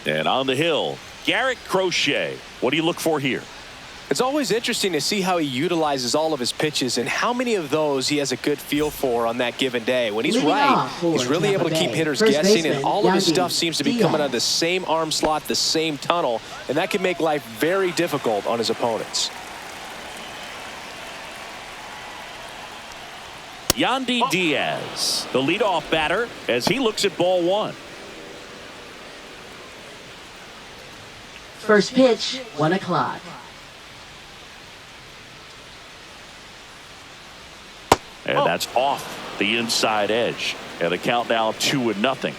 And on the hill, Garrett Crochet. What do you look for here? It's always interesting to see how he utilizes all of his pitches and how many of those he has a good feel for on that given day. When he's right, he's really able to keep hitters guessing, and all of his stuff seems to be coming out of the same arm slot, the same tunnel, and that can make life very difficult on his opponents. Yandy Diaz, the leadoff batter, as he looks at ball one. First pitch, 1 o'clock. And that's off the inside edge. And the count now 2-0.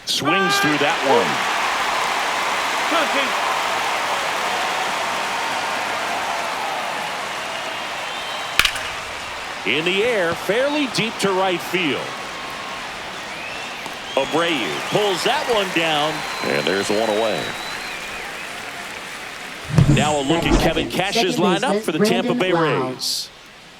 Swings through that one. In the air, fairly deep to right field. Abreu pulls that one down, and there's one away. Now a look at Kevin Cash's lineup for the Tampa Bay Rays.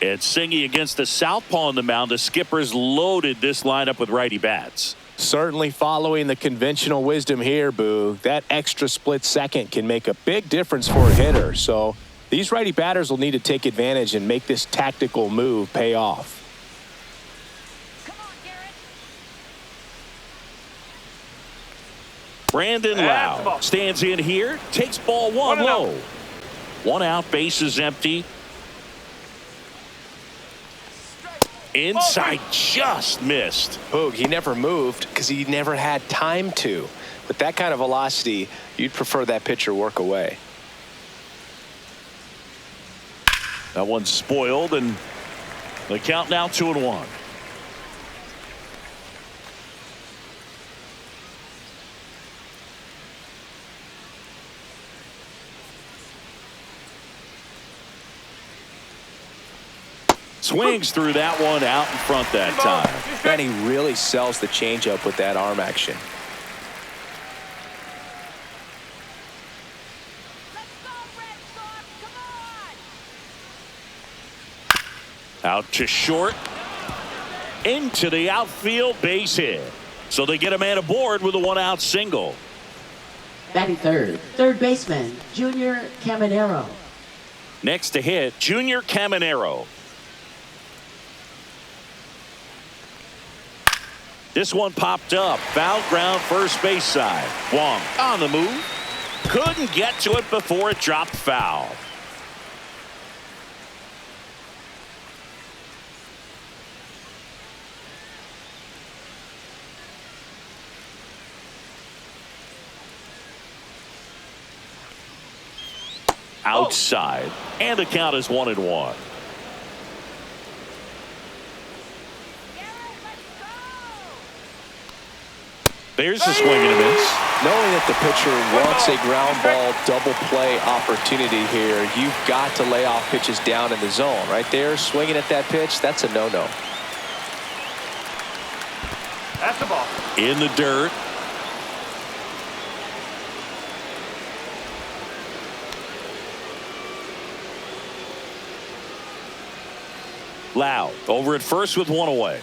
It's Singy against the southpaw on the mound. The skipper's loaded this lineup with righty bats. Certainly following the conventional wisdom here, Boog. That extra split second can make a big difference for a hitter. So these righty batters will need to take advantage and make this tactical move pay off. Come on, Garrett. Brandon Lau stands in here, takes ball one low. 1 out, base is empty. Inside, just missed. Boog, he never moved because he never had time to. With that kind of velocity, you'd prefer that pitcher work away. That one's spoiled, and the count now 2-1. Swings through that one out in front that time. And he really sells the changeup with that arm action. Out to short. Into the outfield, base hit. So they get a man aboard with a 1-out single. Batting third, third baseman, Junior Caminero. Next to hit, Junior Caminero. This one popped up. Foul ground, first base side. Wong on the move. Couldn't get to it before it dropped foul. Outside, and the count is 1-1. There's a swing and a miss. Knowing that the pitcher wants a ground ball double play opportunity here, you've got to lay off pitches down in the zone. Right there, swinging at that pitch, that's a no-no. That's the ball. In the dirt. Lau over at first with one away.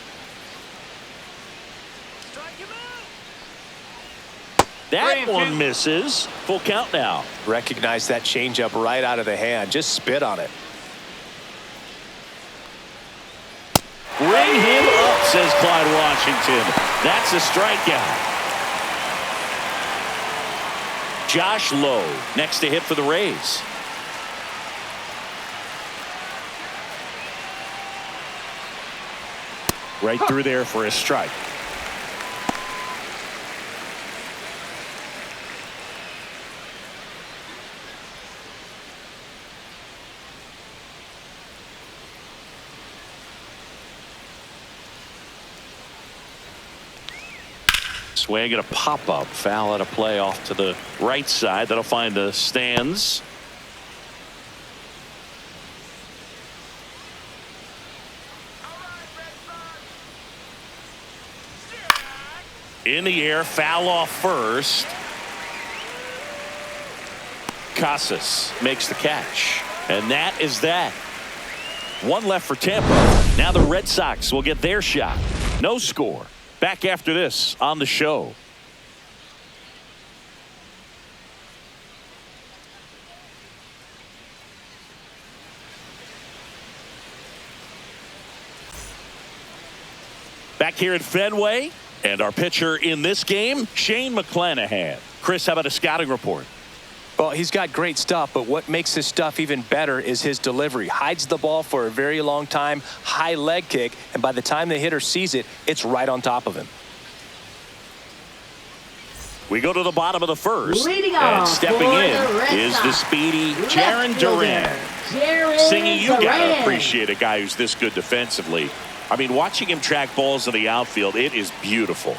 That one misses. Full count now. Recognize that changeup right out of the hand. Just spit on it. Bring him up, says Clyde Washington. That's a strikeout. Josh Lowe next to hit for the Rays. Right through there for a strike. Swing and a pop-up. Foul out of play off to the right side. That'll find the stands. In the air, foul off first. Casas makes the catch. And that is that. One left for Tampa. Now the Red Sox will get their shot. No score. Back after this on the show. Back here at Fenway, and our pitcher in this game, Shane McClanahan. Chris, how about a scouting report? Well, he's got great stuff, but what makes his stuff even better is his delivery. Hides the ball for a very long time, high leg kick, and by the time the hitter sees it, it's right on top of him. We go to the bottom of the first, Leading and off stepping for in the Red is the Sox, speedy left Jaron fielder, Duran. Jaron Singy, you got to Duran. appreciate a guy who's this good defensively. I mean, watching him track balls in the outfield, it is beautiful.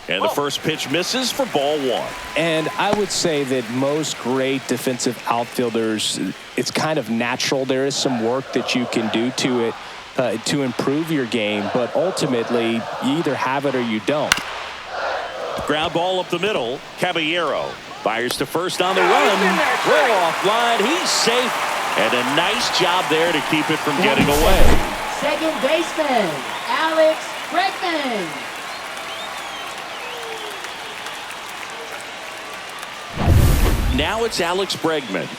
And the first pitch misses for ball one. And I would say that most great defensive outfielders, it's kind of natural. There is some work that you can do to it to improve your game, but ultimately you either have it or you don't. Ground ball up the middle. Caballero fires to first on the run. Roll off line. He's safe. And a nice job there to keep it from getting away. Second baseman, Alex Bregman. Now it's Alex Bregman.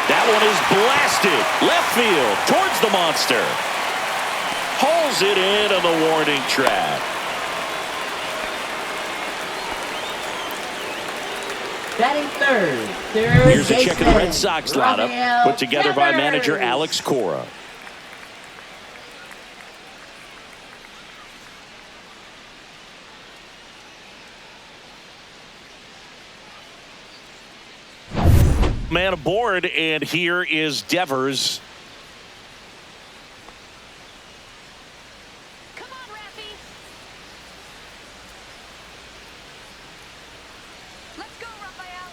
That one is blasted. Left field towards the monster. Hauls it in on the warning track. Batting third. Here's a check of the Red Sox lineup put together by manager Alex Cora. Man aboard, and here is Devers. Come on, Raffy. Let's go, Raphael.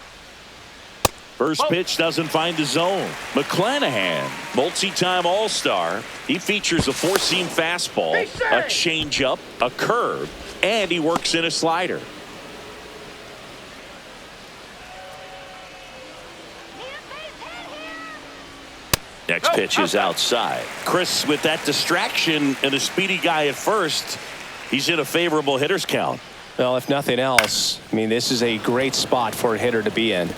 First pitch doesn't find the zone. McClanahan, multi-time All-Star. He features a four-seam fastball, a changeup, a curve, and he works in a slider. Next pitch is outside. Chris, with that distraction and a speedy guy at first, he's in a favorable hitter's count. Well, if nothing else, I mean, this is a great spot for a hitter to be in.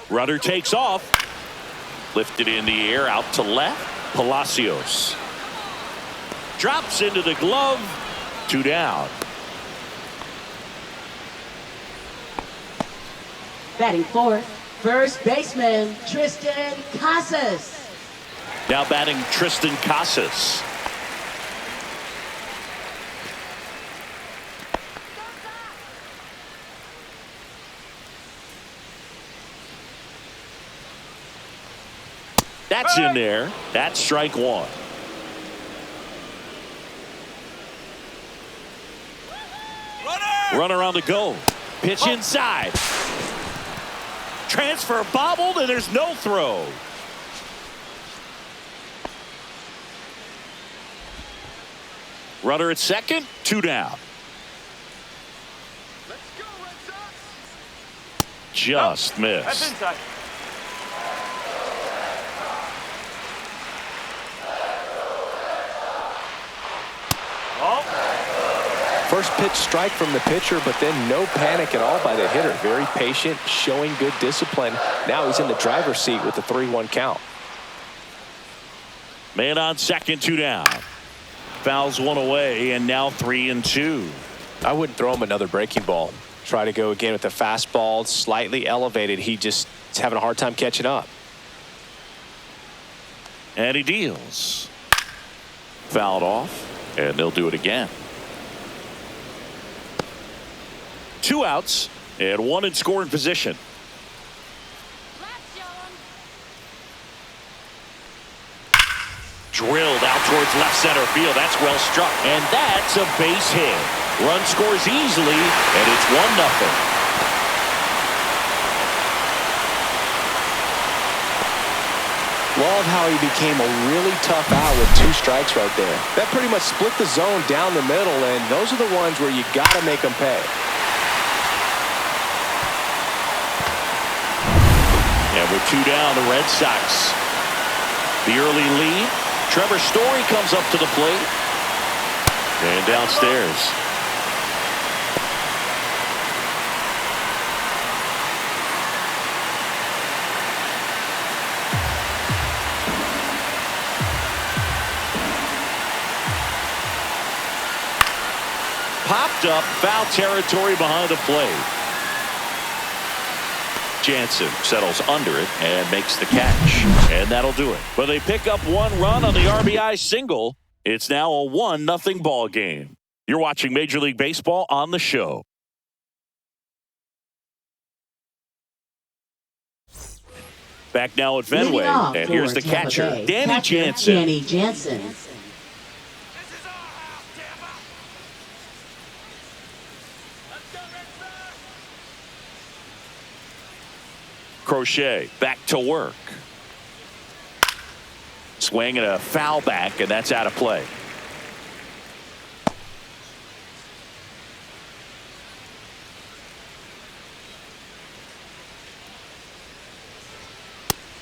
Runner takes off. Lifted in the air out to left. Palacios drops into the glove. 2 down. Batting fourth, first baseman, Tristan Casas. Now batting Tristan Casas. That's in there. That's strike one. Runner on the go. Pitch inside. Transfer bobbled, and there's no throw. Runner at second, 2 down. Let's go, Red Sox. Just That's missed. inside. First pitch strike from the pitcher, but then no panic at all by the hitter. Very patient, showing good discipline. Now he's in the driver's seat with the 3-1 count. Man on second, 2 down. Fouls one away, and now 3-2. I wouldn't throw him another breaking ball. Try to go again with the fastball, slightly elevated. He just is having a hard time catching up. And he deals. Fouled off, and they'll do it again. 2 outs and 1 in scoring position. Drilled out towards left center field. That's well struck, and that's a base hit. Run scores easily, and it's 1-0. Love how he became a really tough out with 2 strikes right there. That pretty much split the zone down the middle, and those are the ones where you got to make them pay. And with 2 down, the Red Sox. The early lead. Trevor Story comes up to the plate. And downstairs. Popped up, foul territory behind the plate. Jansen settles under it and makes the catch. And that'll do it. But they pick up 1 run on the RBI single. It's now a 1-0 ball game. You're watching Major League Baseball on the show. Back now at Fenway. And here's the catcher, Danny Jansen. Danny Jansen. This is our house, Tampa. Let's go, Red Sox. Crochet back to work. Swing and a foul back, and that's out of play.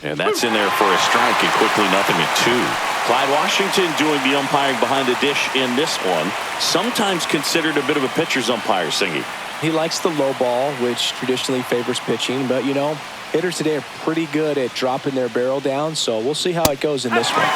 And that's in there for a strike, and quickly 0-2. Clyde Washington doing the umpiring behind the dish in this one. Sometimes considered a bit of a pitcher's umpire, Singy. He likes the low ball, which traditionally favors pitching, but, you know, hitters today are pretty good at dropping their barrel down, so we'll see how it goes in this one.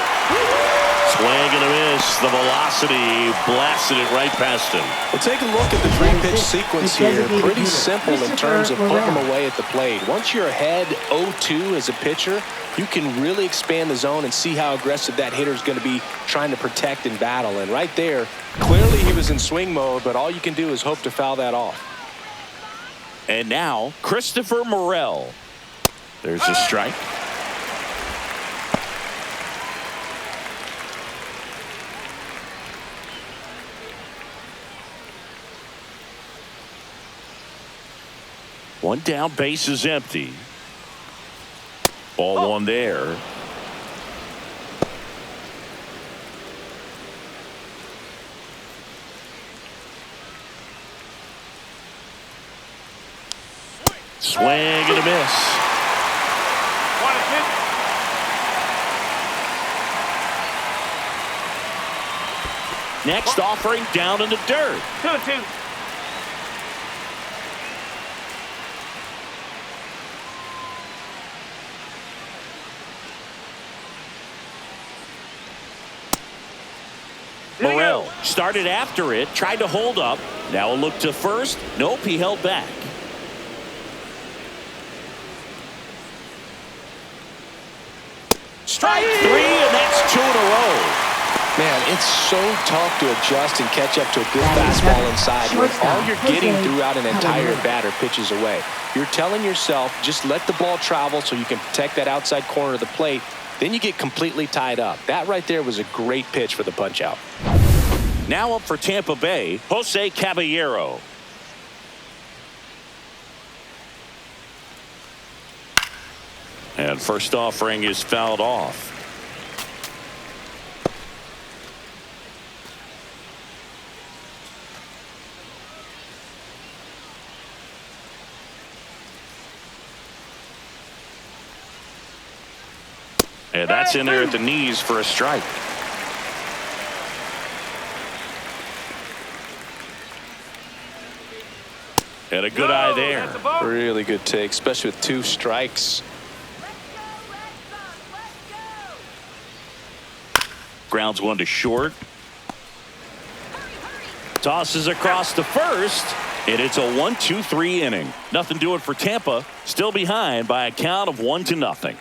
Swing and a miss. The velocity blasted it right past him. Well, take a look at the 3-pitch sequence here. Pretty simple in terms of putting them away at the plate. Once you're ahead 0-2 as a pitcher, you can really expand the zone and see how aggressive that hitter is going to be trying to protect and battle. And right there, clearly he was in swing mode, but all you can do is hope to foul that off. And now, Christopher Morel. There's a strike. One down, base is empty. Ball 1 there. Swing and a miss. Next offering down in the dirt. 2-2. Morel started after it, tried to hold up. Now a look to first. Nope, he held back. Strike 3, and that's 2 in a row. Man, it's so tough to adjust and catch up to a good fastball inside when all you're getting throughout an entire batter pitches away. You're telling yourself, just let the ball travel so you can protect that outside corner of the plate. Then you get completely tied up. That right there was a great pitch for the punch out. Now up for Tampa Bay, Jose Caballero. And first offering is fouled off. And that's in there at the knees for a strike. And a good eye there. Really good take, especially with 2 strikes. Grounds 1 to short. Tosses across to first. And it's a 1-2-3 inning. Nothing doing for Tampa. Still behind by a count of 1-0.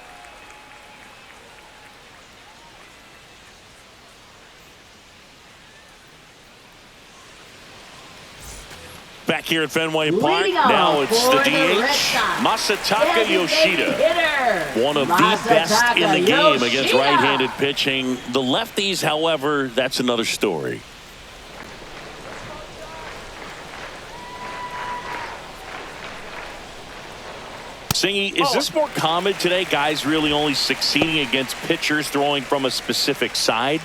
Back here at Fenway Park, now it's the DH, Masataka Yoshida. One of the best in the game against right-handed pitching. The lefties, however, that's another story. Singy, is this more common today? Guys really only succeeding against pitchers throwing from a specific side?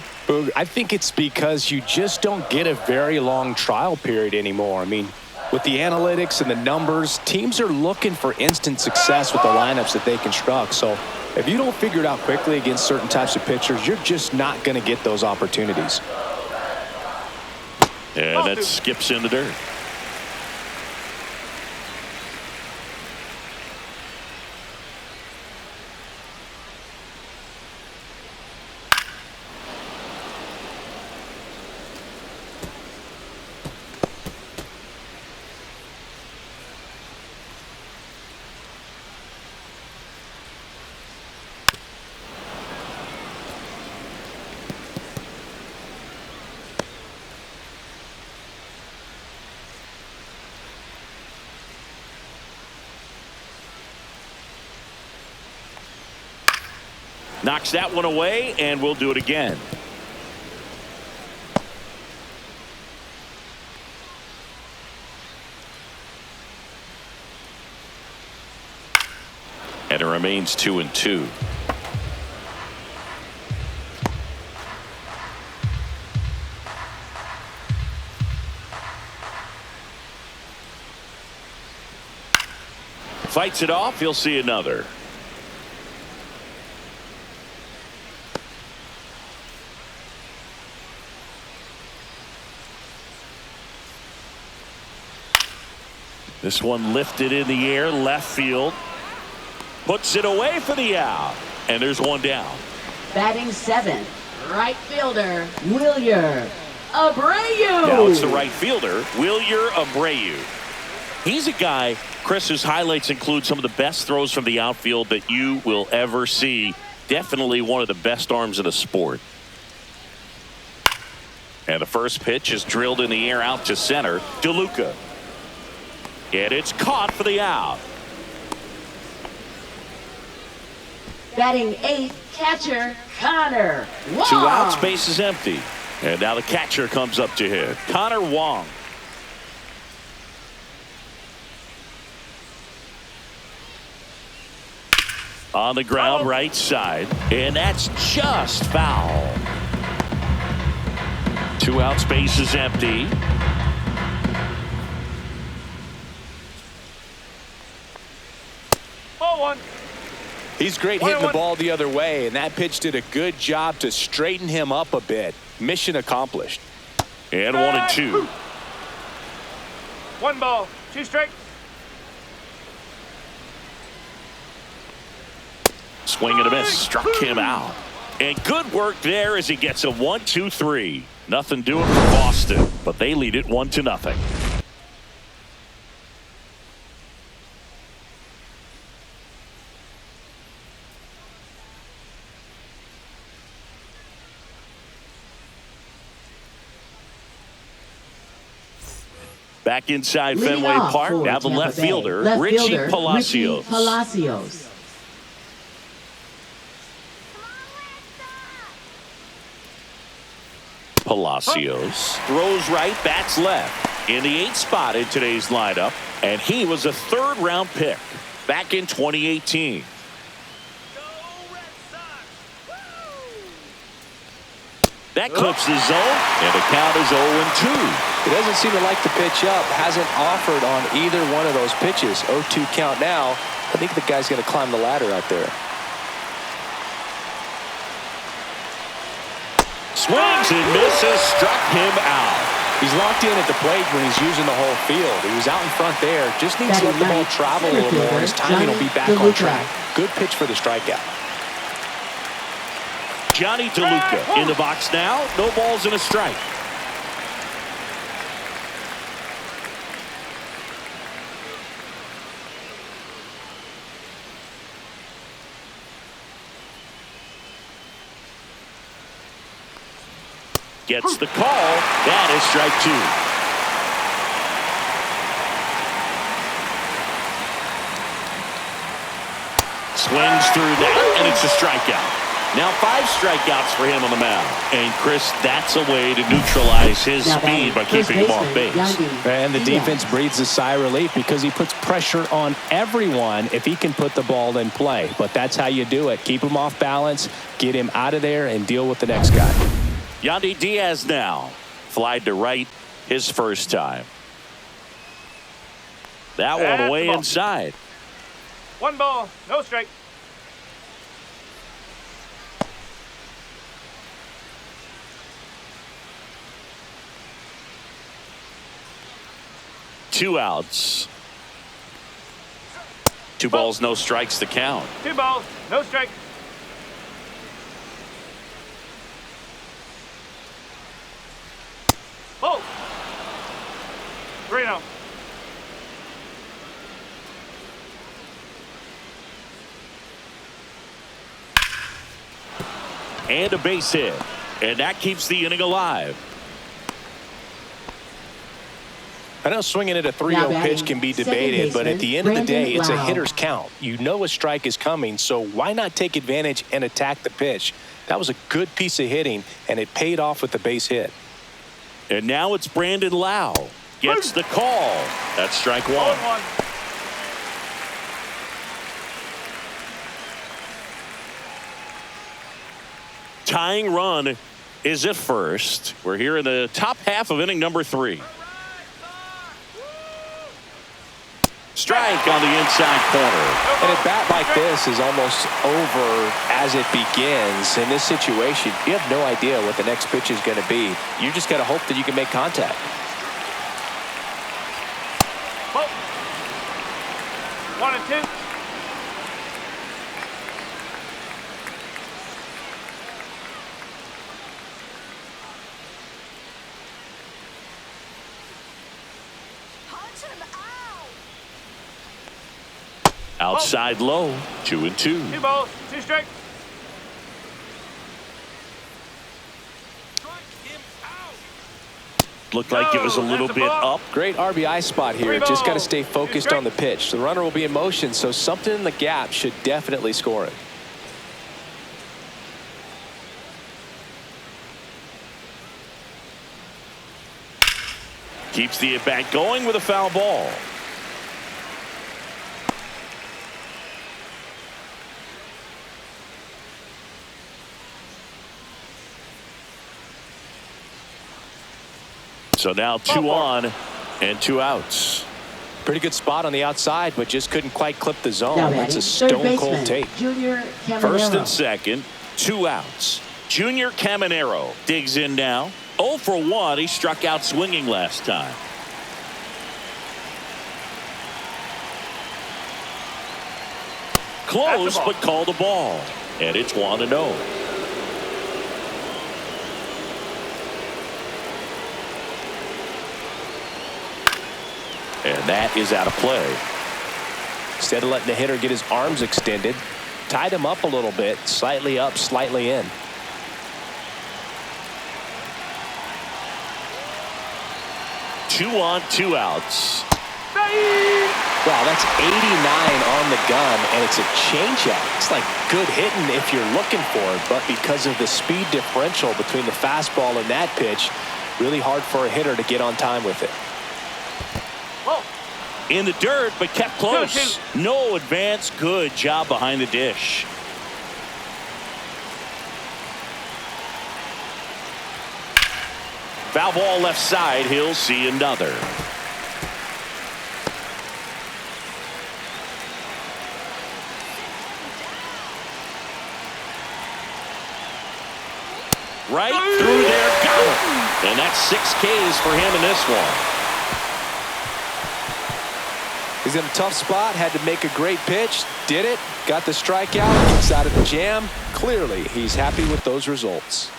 I think it's because you just don't get a very long trial period anymore. I mean, with the analytics and the numbers, teams are looking for instant success with the lineups that they construct. So if you don't figure it out quickly against certain types of pitchers, you're just not going to get those opportunities. And that skips into dirt. Knocks that one away, and we'll do it again. And it remains 2-2. Fights it off. He'll see another. This one lifted in the air, left field. Puts it away for the out. And there's one down. Batting 7th, right fielder, Wilyer Abreu. Now it's the right fielder, Wilyer Abreu. He's a guy, Chris, whose highlights include some of the best throws from the outfield that you will ever see. Definitely one of the best arms in the sport. And the first pitch is drilled in the air out to center. DeLuca. And it's caught for the out. Batting 8th, catcher, Connor Wong. 2 outs, base is empty. And now the catcher comes up to hit. Connor Wong. On the ground, right side. And that's just foul. 2 outs, base is empty. He's great hitting the ball the other way, and that pitch did a good job to straighten him up a bit. Mission accomplished. And 1-2. 1 ball, 2 strikes. Swing and a miss. Struck him out. And good work there as he gets a 1-2-3. Nothing doing for Boston, but they lead it 1-0. Back inside Fenway Park. Now the left fielder, Richie Palacios. Palacios throws right, bats left. In the 8th spot in today's lineup. And he was a 3rd-round pick back in 2018. That clips the zone, and the count is 0-2. He doesn't seem to like the pitch up. Hasn't offered on either one of those pitches. 0-2 count now. I think the guy's going to climb the ladder out there. Swings and misses, struck him out. He's locked in at the plate when he's using the whole field. He was out in front there. Just needs to let the ball travel a little more. His timing will be back on track. Good pitch for the strikeout. Johnny DeLuca in the box now. No balls and a strike. Gets the call. That is strike 2. Swings through that, and it's a strikeout. Now 5 strikeouts for him on the mound. And, Chris, that's a way to neutralize his speed by keeping him off base. And the defense breathes a sigh of relief because he puts pressure on everyone if he can put the ball in play. But that's how you do it. Keep him off balance, get him out of there, and deal with the next guy. Yandy Diaz now. Flied to right his first time. That one way inside. 1 ball, no strike. Two outs. 2 balls, no strikes to count. 2 balls, no strike. Oh! 3-0. And a base hit. And that keeps the inning alive. I know swinging at a 3-0 pitch can be debated, but at the end of the day, it's a hitter's count. You know a strike is coming, so why not take advantage and attack the pitch? That was a good piece of hitting, and it paid off with the base hit. And now it's Brandon Lau. Gets the call. That's strike 1. Tying run is at first. We're here in the top half of inning number 3. Strike on the inside corner. And a bat like this is almost over as it begins. In this situation, you have no idea what the next pitch is going to be. You just got to hope that you can make contact. Oh. 1 and 2. Outside low. 2 and 2. 2 balls, 2 strikes. Looked like it was a little bit up. Great RBI spot here. Just got to stay focused on the pitch. The runner will be in motion, so something in the gap should definitely score it. Keeps the at-bat going with a foul ball. So now 2 on and 2 outs. Pretty good spot on the outside, but just couldn't quite clip the zone. That's a stone-cold take. First and second, 2 outs. Junior Caminero digs in now. 0 for 1. He struck out swinging last time. Close, but called a ball. And it's 1-0. And that is out of play. Instead of letting the hitter get his arms extended, tied him up a little bit, slightly up, slightly in. Two on, 2 outs. Wow, that's 89 on the gun, and it's a changeup. It's like good hitting if you're looking for it, but because of the speed differential between the fastball and that pitch, really hard for a hitter to get on time with it. In the dirt, but kept close. No advance. Good job behind the dish. Foul ball left side. He'll see another. Right through there. Got him. And that's 6 Ks for him in this one. He's in a tough spot, had to make a great pitch, did it, got the strikeout, gets out of the jam. Clearly, he's happy with those results.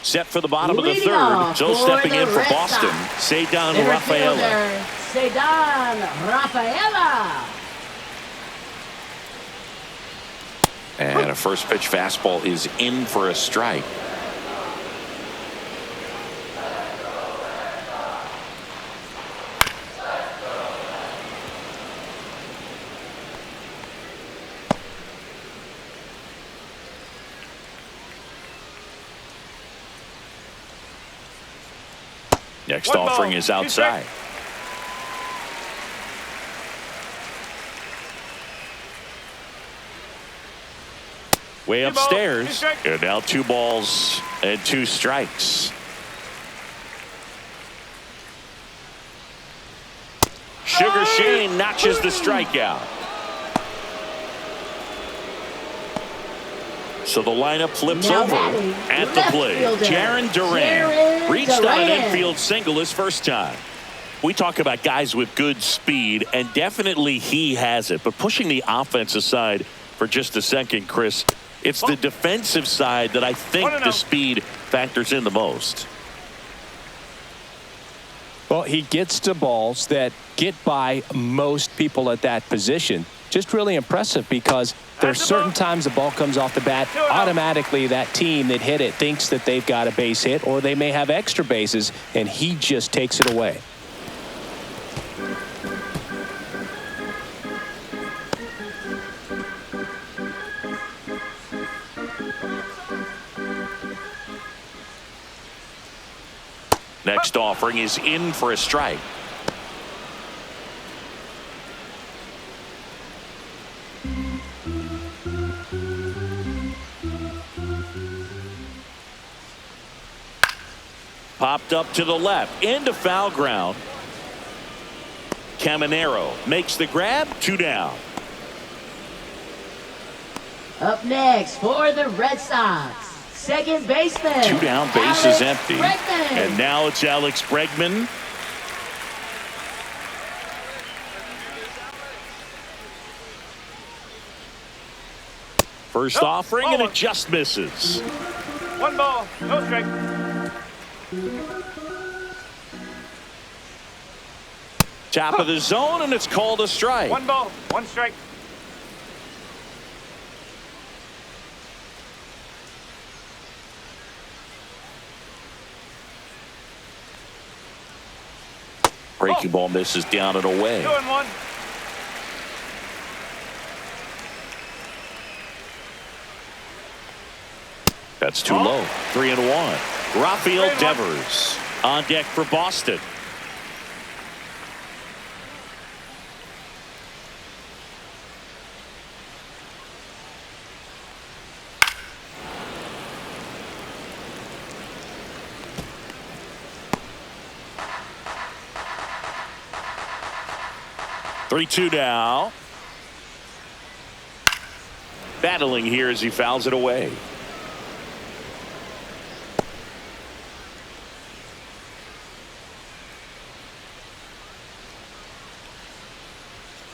Set for the bottom of the third. Joe stepping in for Boston. Cedar Rafaela. Cedar Rafaela. And a first pitch fastball is in for a strike. Next One offering ball, is 2 outside. strikes. Way 2 balls, 2 upstairs. strikes. And now 2 balls and 2 strikes. Sugar Shane notches the strikeout. So the lineup flips Now over batting, at the left plate. fielder, Jaron Duran Jaron reached on an Duran. infield single his first time. We talk about guys with good speed, and definitely he has it. But pushing the offense aside for just a second, Chris, it's the defensive side that I think the speed factors in the most. Well, he gets to balls that get by most people at that position. Just really impressive because there's certain times the ball comes off the bat, automatically that team that hit it thinks that they've got a base hit, or they may have extra bases, and he just takes it away. Next offering is in for a strike. Popped up to the left into foul ground. Caminero makes the grab. 2 down. Up next for the Red Sox, second baseman. 2 down, base Alex is empty. Bregman. And now it's Alex Bregman. First offering, and it just misses. 1 ball, no strike. Top of the zone, and it's called a strike. 1 ball, 1 strike. Breaking ball misses down and away. 2-1. That's too low. 3-1. Rafael Devers on deck for Boston. Three-two now. Battling here as he fouls it away.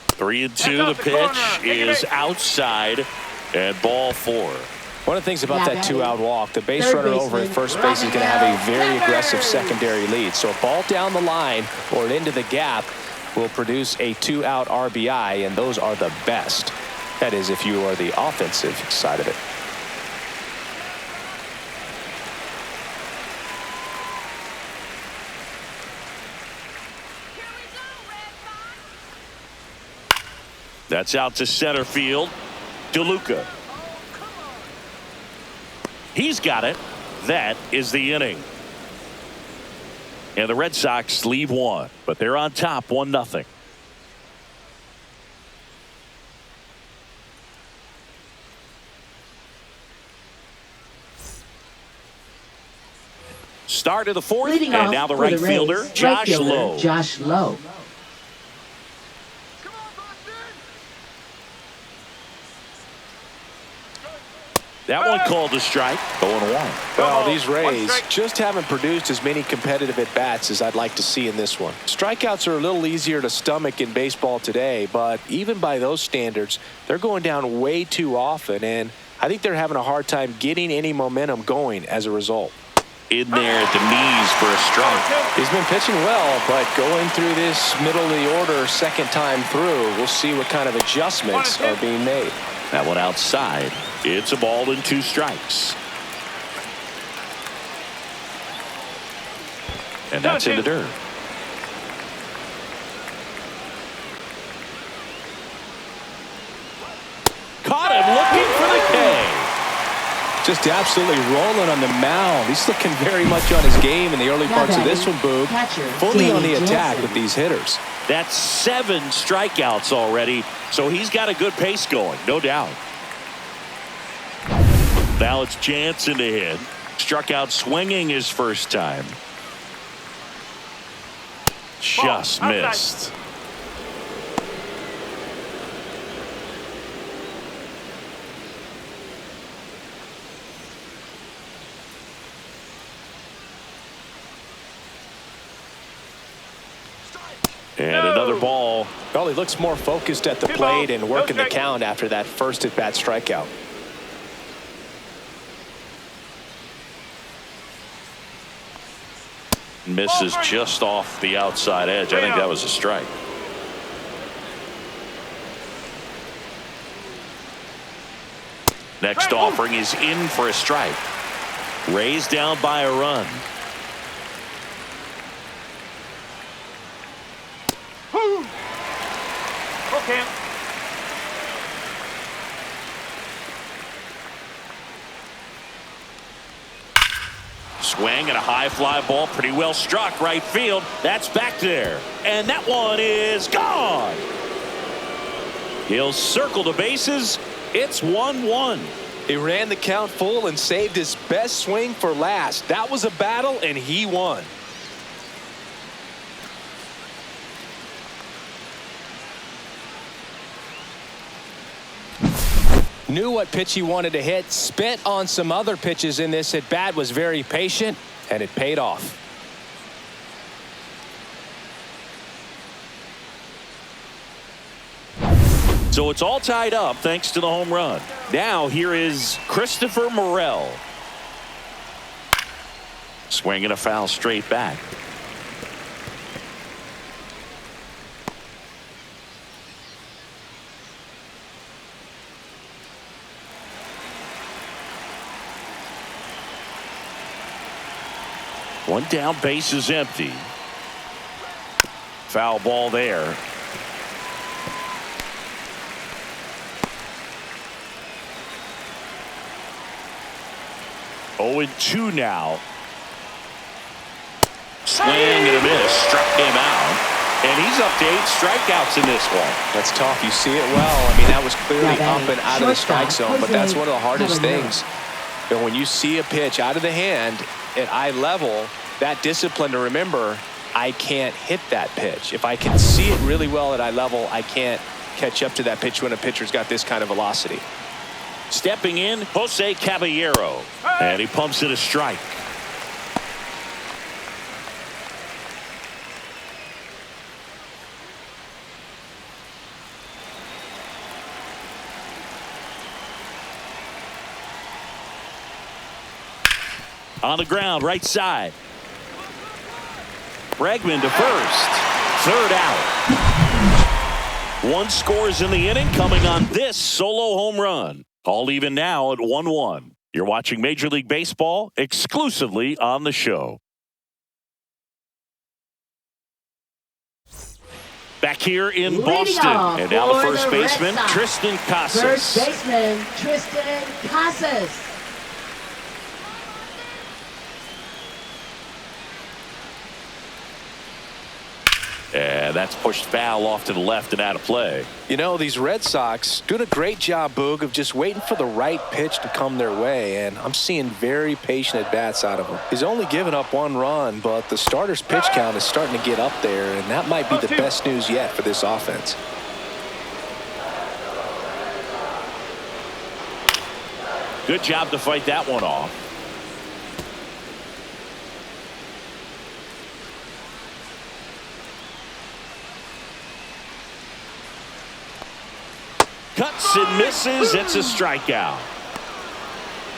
Three and two. The pitch is outside, and ball 4. One of the things about that 2-out walk, the base runner over at first base is going to have a very aggressive secondary lead. So a ball down the line or into the gap will produce a 2-out RBI, and those are the best. That is, if you are the offensive side of it. That's out to center field. DeLuca. He's got it. That is the inning. And the Red Sox leave 1, but they're on top 1-0. Start of the 4th, Leading and off now the for right Rays, fielder, Josh Lowe. Josh Lowe. That one called a strike. 0-1. Well, these Rays just haven't produced as many competitive at-bats as I'd like to see in this one. Strikeouts are a little easier to stomach in baseball today, but even by those standards, they're going down way too often, and I think they're having a hard time getting any momentum going as a result. In there at the knees for a strike. He's been pitching well, but going through this middle of the order second time through, we'll see what kind of adjustments are being made. That one outside. It's a ball and 2 strikes. And that's in the dirt. Caught him looking for the K. Just absolutely rolling on the mound. He's looking very much on his game in the early parts of this one, Boog. Fully on the attack with these hitters. That's 7 strikeouts already, so he's got a good pace going, no doubt. Now it's Jansen to hit. Struck out swinging his first time. Just missed. And another ball. Well, he looks more focused at the plate and working the count after that first at-bat strikeout. Misses just off the outside edge. I think that was a strike. Next offering is in for a strike. Rays down by a run. Okay. Swing and a high fly ball, pretty well struck right field. That's back there, and that one is gone. He'll circle the bases. It's 1-1. He ran the count full and saved his best swing for last. That was a battle, and he won. Knew what pitch he wanted to hit, spit on some other pitches in this at bat, was very patient, and it paid off. So it's all tied up thanks to the home run. Now here is Christopher Morel. Swinging a foul straight back. One down, base is empty. Foul ball there. Oh, and 2 now. Swing and a miss. Struck him out. And he's up to 8 strikeouts in this one. That's tough. You see it well. I mean, that was clearly up and out of the strike zone, but that's one of the hardest things. And when you see a pitch out of the hand at eye level, that discipline to remember, I can't hit that pitch. If I can see it really well at eye level, I can't catch up to that pitch when a pitcher's got this kind of velocity. Stepping in, Jose Caballero. And he pumps it a strike. On the ground, right side. Bregman to first. 3rd out. 1 scores in the inning, coming on this solo home run. All even now at 1-1. You're watching Major League Baseball exclusively on the show. Back here in Boston. And now the first baseman, Tristan Casas. First baseman, Tristan Casas. And that's pushed foul off to the left and out of play. You know, these Red Sox doing a great job, Boog, of just waiting for the right pitch to come their way, and I'm seeing very patient at-bats out of him. He's only given up 1 run, but the starter's pitch count is starting to get up there, and that might be the best news yet for this offense. Good job to fight that one off. Cuts and misses. It's a strikeout.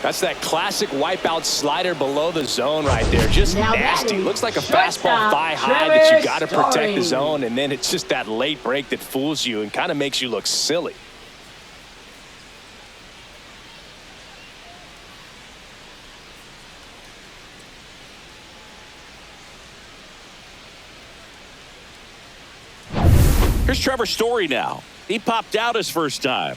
That's that classic wipeout slider below the zone right there. Just nasty. Looks like a fastball thigh high that you got to protect the zone, and then it's just that late break that fools you and kind of makes you look silly. Here's Trevor Story now. He popped out his first time.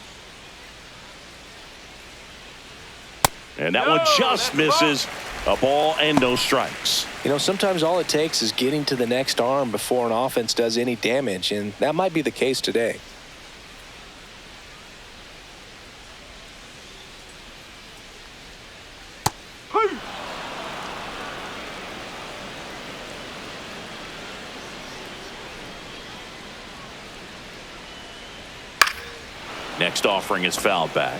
And that one just misses. A ball and no strikes. You know, sometimes all it takes is getting to the next arm before an offense does any damage, and that might be the case today. Next offering is fouled back.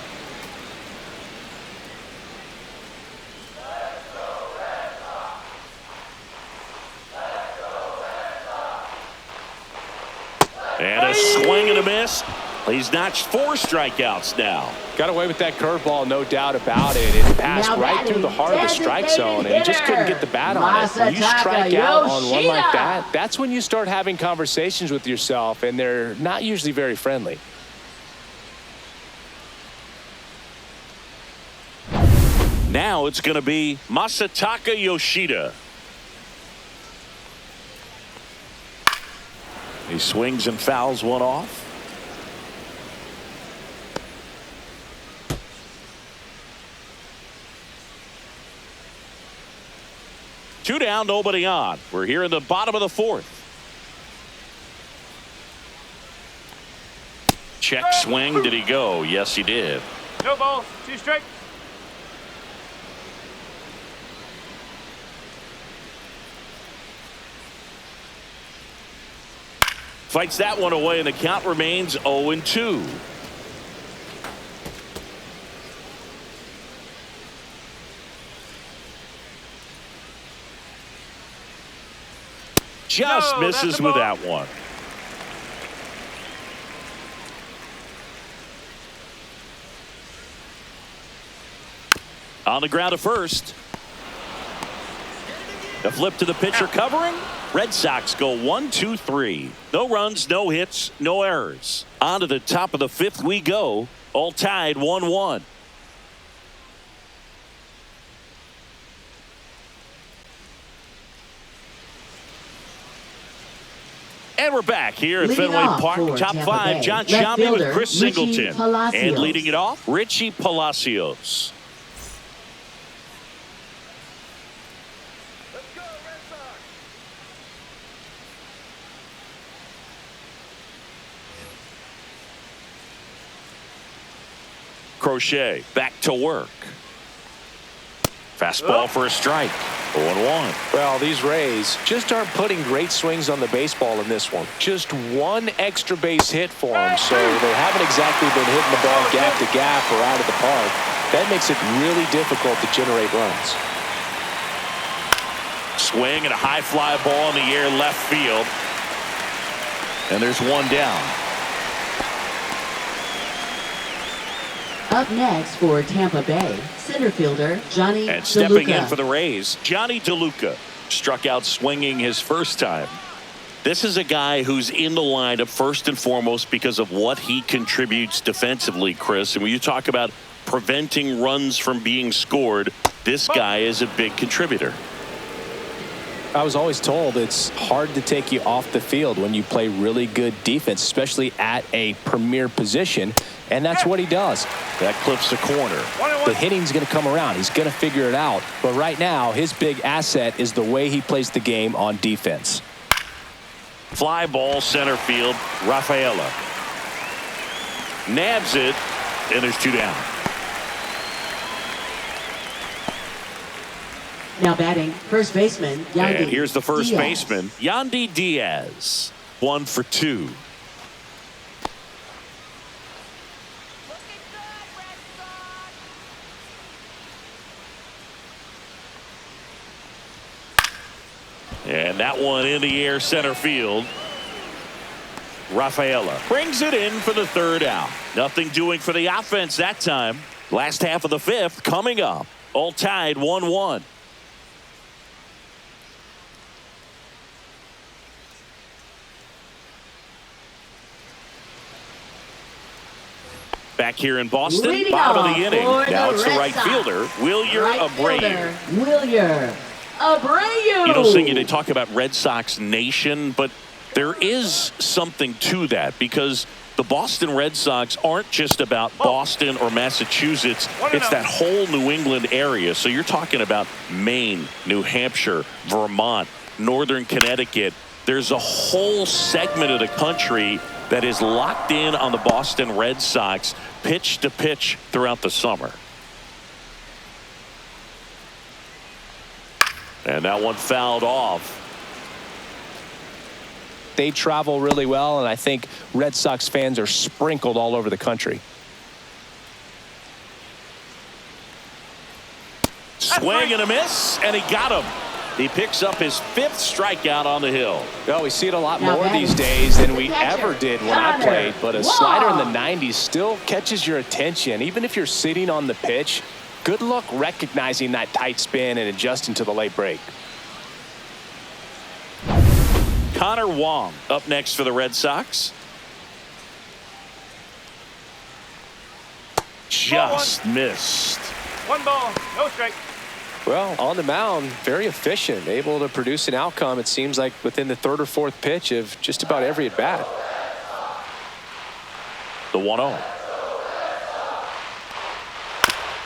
And a swing and a miss. He's notched 4 strikeouts now. Got away with that curveball, no doubt about it. It passed right through the heart of the strike zone, and he just couldn't get the bat on it. When you strike out on one like that, that's when you start having conversations with yourself, and they're not usually very friendly. Now it's going to be Masataka Yoshida. He swings and fouls one off. Two down, nobody on. We're here in the bottom of the 4th. Check swing. Did he go? Yes, he did. No ball. 2 strikes. Fights that one away, and the count remains 0-2. Just misses with that one. On the ground to first. The flip to the pitcher covering. Red Sox go 1-2-3. No runs, no hits, no errors. On to the top of the 5th we go. All tied 1-1. And we're back here at Fenway Park. Top 5, John Shambi with Chris Singleton. And leading it off, Richie Palacios. Crochet back to work. Fastball for a strike. 0-1. Well, these Rays just aren't putting great swings on the baseball in this one. Just one extra base hit for them, so they haven't exactly been hitting the ball gap to gap or out of the park. That makes it really difficult to generate runs. Swing and a high fly ball in the air left field. And there's one down. Up next for Tampa Bay, center fielder Johnny And stepping DeLuca. in for the Rays, Johnny DeLuca. Struck out swinging his first time. This is a guy who's in the lineup first and foremost because of what he contributes defensively, Chris. And when you talk about preventing runs from being scored, this guy is a big contributor. I was always told it's hard to take you off the field when you play really good defense, especially at a premier position, and that's what he does. That clips the corner. The hitting's going to come around. He's going to figure it out. But right now, his big asset is the way he plays the game on defense. Fly ball center field. Rafaela nabs it, and there's 2 down. Now batting, first baseman Yandy And here's the first Diaz. baseman, Yandy Diaz. 1 for 2. Looking good, Red Sox. And that one in the air center field. Rafaela brings it in for the 3rd out. Nothing doing for the offense that time. Last half of the 5th coming up. All tied 1-1. Back here in Boston, Leading bottom of off the inning. for Now the it's the Red right Sox. fielder, Wilyer Right Abreu. fielder, Wilyer Abreu. You know, Singy, they talk about Red Sox Nation, but there is something to that because The Boston Red Sox aren't just about Boston or Massachusetts. It's that whole New England area. So you're talking about Maine, New Hampshire, Vermont, Northern Connecticut. There's a whole segment of the country that is locked in on the Boston Red Sox pitch to pitch throughout the summer. And that one fouled off. They travel really well, and I think Red Sox fans are sprinkled all over the country. Swing and a miss, and he got him. He picks up his 5th strikeout on the hill. Well, we see it a lot more these days than we ever did when I played, but a slider in the 90s still catches your attention. Even if you're sitting on the pitch, good luck recognizing that tight spin and adjusting to the late break. Connor Wong up next for the Red Sox. Just missed. 1 ball, no strike. Well, on the mound, very efficient, able to produce an outcome, it seems like, within the 3rd or 4th pitch of just about every at-bat. The 1-0.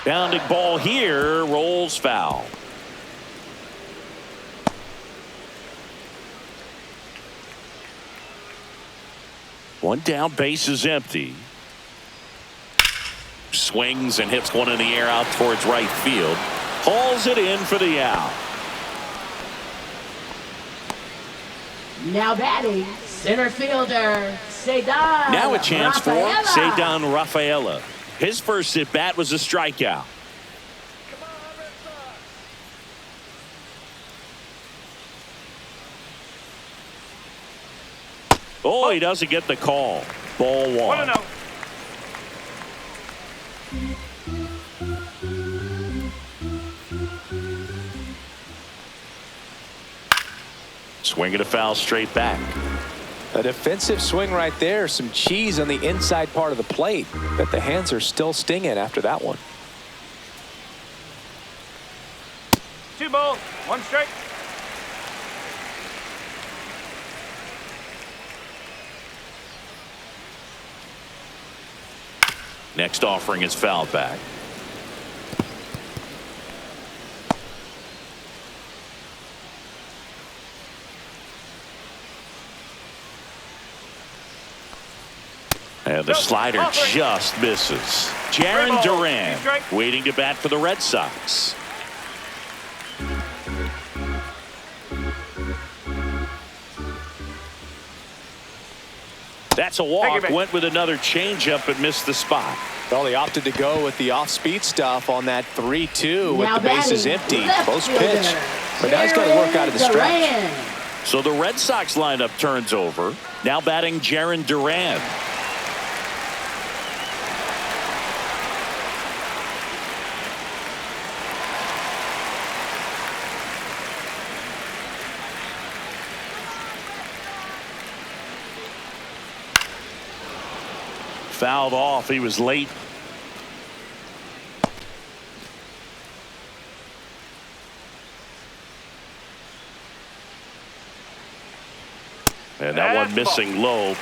Bounding ball here, rolls foul. One down, base is empty. Swings and hits one in the air out towards right field. Hauls it in for the out. Now batting, center fielder, Cedar. Now a chance for Rafaela. Cedar Rafaela. His first at-bat was a strikeout. Oh, he doesn't get the call. Ball 1. 1-0. Swing and a foul straight back. A defensive swing right there. Some cheese on the inside part of the plate. Bet the hands are still stinging after that one. 2 balls, 1 strike. Next offering is fouled back. And the slider just misses. Jaron Duran waiting to bat for the Red Sox. That's a walk. Went with another changeup but missed the spot. Well, they opted to go with the off-speed stuff on that 3-2 with the bases empty. Close pitch. But now he's got to work out of the stretch. So the Red Sox lineup turns over. Now batting Jaron Duran. Fouled off. He was late. And that one missing low.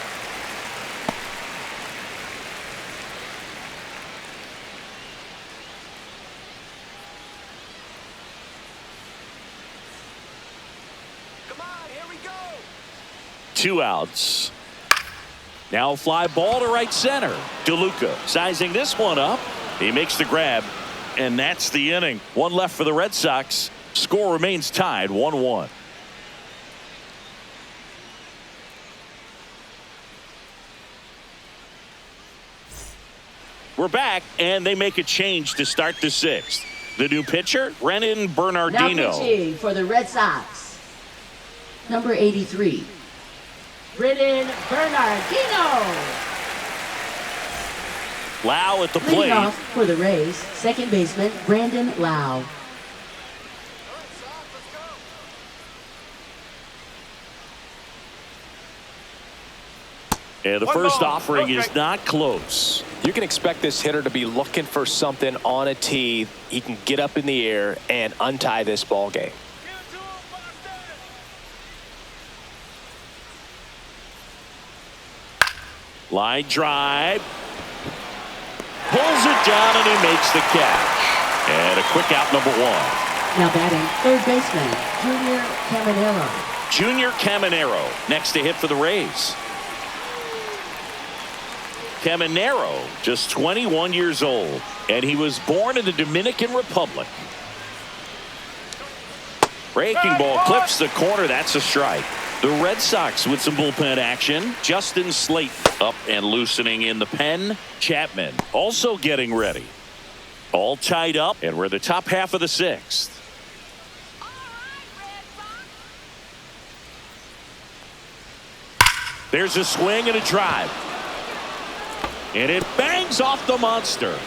Come on, here we go. 2 outs. Now a fly ball to right center. DeLuca sizing this one up. He makes the grab, and that's the inning. 1 left for the Red Sox. Score remains tied 1-1. We're back, and they make a change to start the 6th. The new pitcher, Renan Bernardino. Now pitching for the Red Sox, number 83, Renan Bernardino. Lau at the Leading plate. off for the Rays, second baseman Brandon Lau. And the first offering is not close. You can expect this hitter to be looking for something on a tee. He can get up in the air and untie this ball game. Line drive. Pulls it down and he makes the catch. And a quick out, number 1. Now batting, third baseman, Junior Caminero. Junior Caminero next to hit for the Rays. Caminero, just 21 years old, and he was born in the Dominican Republic. Breaking ball clips the corner. That's a strike. The Red Sox with some bullpen action. Justin Slate up and loosening in the pen. Chapman also getting ready. All tied up, and we're the top half of the 6th. There's a swing and a drive. And it bangs off the monster.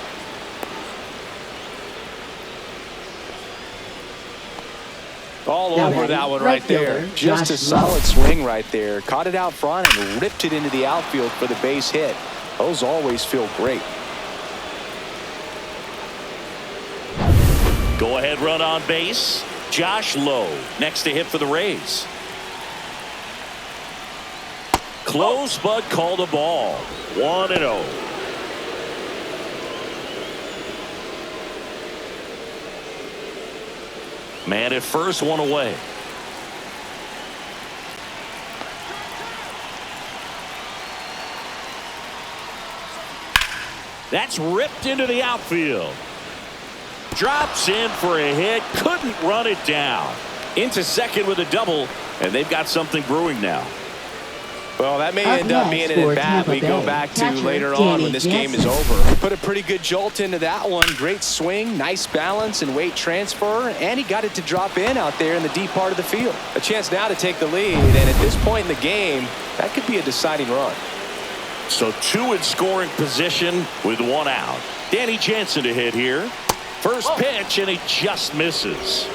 All over that one right there. Just a solid swing right there. Caught it out front and ripped it into the outfield for the base hit. Those always feel great. Go ahead run on base. Josh Lowe next to hit for the Rays. Close but called a ball. 1-0. Man at first, one away. That's ripped into the outfield. Drops in for a hit. Couldn't run it down. Into second with a double, and they've got something brewing now. Well, that may end up being an at-bat we go back to later on when this game is over. Put a pretty good jolt into that one. Great swing, nice balance and weight transfer, and he got it to drop in out there in the deep part of the field. A chance now to take the lead, and at this point in the game, that could be a deciding run. So 2 in scoring position with 1 out. Danny Jansen to hit here. First pitch, and he just misses.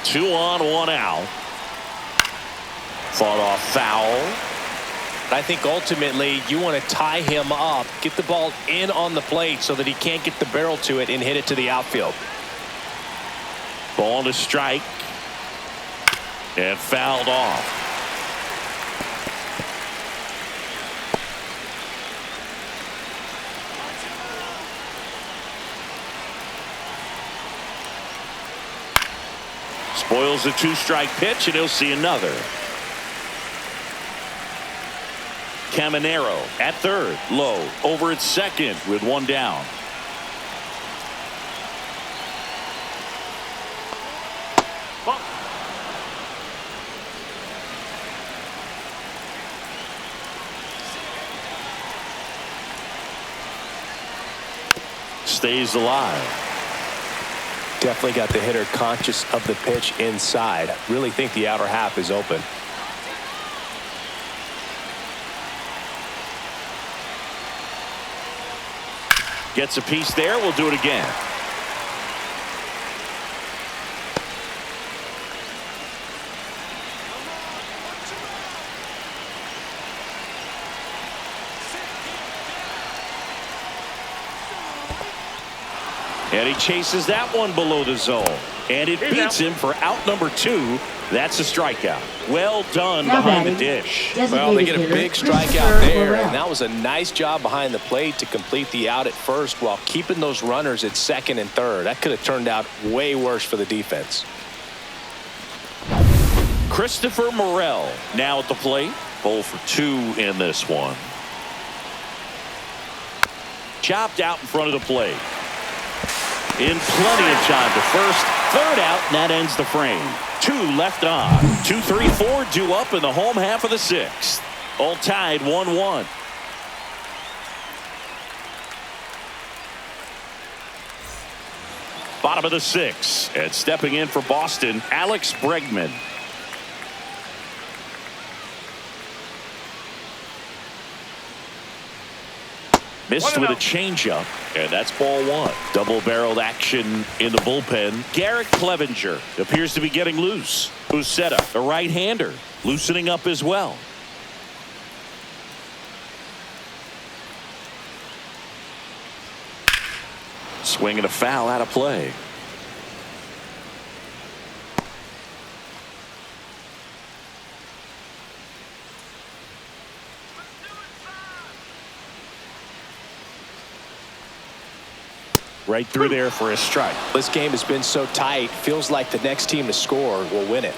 Two on, 1 out. Fought off foul. I think ultimately you want to tie him up, get the ball in on the plate so that he can't get the barrel to it and hit it to the outfield. Ball to strike. And fouled off. Spoils a 2-strike pitch, and he'll see another. Caminero at third. Low over at second with 1 down. Stays alive. Definitely got the hitter conscious of the pitch inside. I really think the outer half is open. Gets a piece there. We'll do it again. And he chases that one below the zone. And it beats him for out number 2. That's a strikeout. Well done behind the dish. Well, they get a big strikeout there, and that was a nice job behind the plate to complete the out at first while keeping those runners at second and third. That could have turned out way worse for the defense. Christopher Morel now at the plate. 0 for 2 in this one. Chopped out in front of the plate. In plenty of time to first. Third out, and that ends the frame. 2 left on. 2, 3, 4 due up in the home half of the 6th. All tied 1-1. Bottom of the 6th, and stepping in for Boston, Alex Bregman. Missed with a changeup, and that's ball 1. Double-barreled action in the bullpen. Garrett Clevenger appears to be getting loose. Uceta, the right-hander, loosening up as well. Swing and a foul out of play. Right through there for a strike. This game has been so tight. Feels like the next team to score will win it.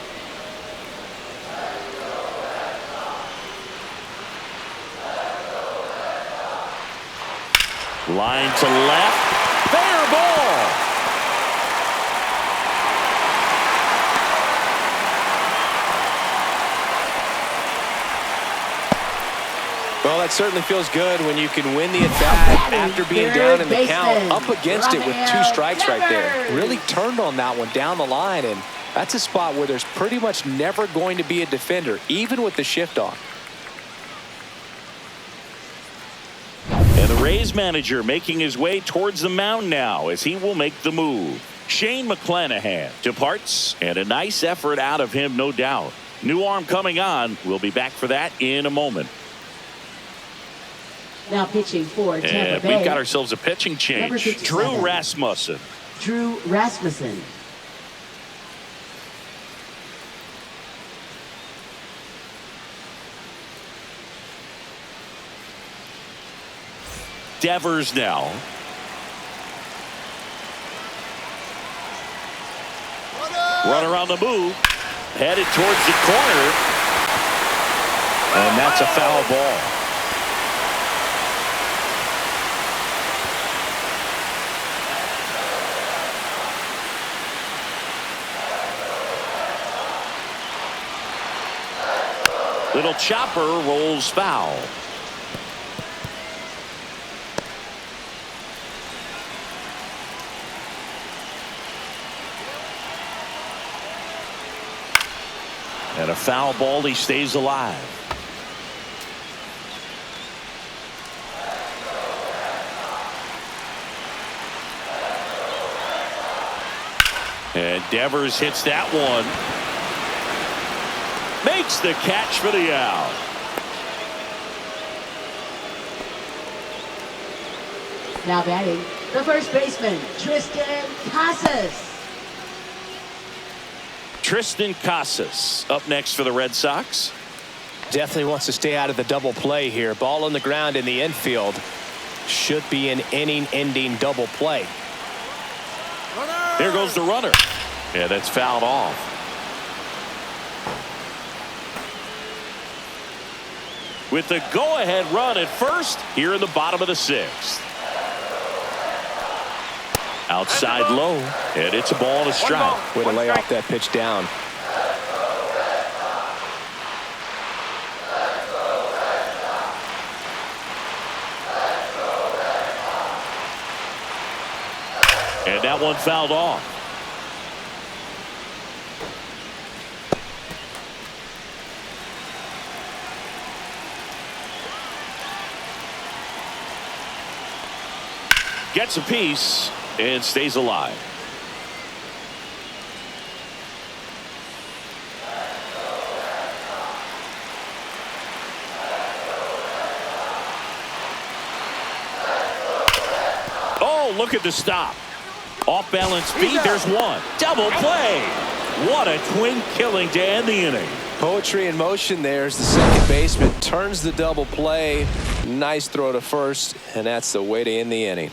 Line to left. Fair ball. Well, that certainly feels good when you can win the at-bat after being down in the count, up against it with 2 strikes right there. Really turned on that one down the line, and that's a spot where there's pretty much never going to be a defender, even with the shift on. And the Rays manager making his way towards the mound now as he will make the move. Shane McClanahan departs, and a nice effort out of him, no doubt. New arm coming on. We'll be back for that in a moment. Now pitching for Tampa And Bay. we've got ourselves a pitching change. Drew Rasmussen. Drew Rasmussen. Devers now. Runner on the move. Headed towards the corner. And that's a foul ball. Little chopper rolls foul. And a foul ball. He stays alive. And Devers hits that one. Makes the catch for the out. Now batting, the first baseman, Tristan Casas. Tristan Casas up next for the Red Sox. Definitely wants to stay out of the double play here. Ball on the ground in the infield. Should be an inning-ending double play. Here goes the runner. Yeah, that's fouled off. With the go-ahead run at first here in the bottom of the 6th. Outside low, and it's a ball and a strike. Way to lay off that pitch down. And that one fouled off. Gets a piece and stays alive. Oh, look at the stop. Off balance speed. There's one. Double play. What a twin killing to end the inning. Poetry in motion there as the second baseman turns the double play. Nice throw to first, and that's the way to end the inning.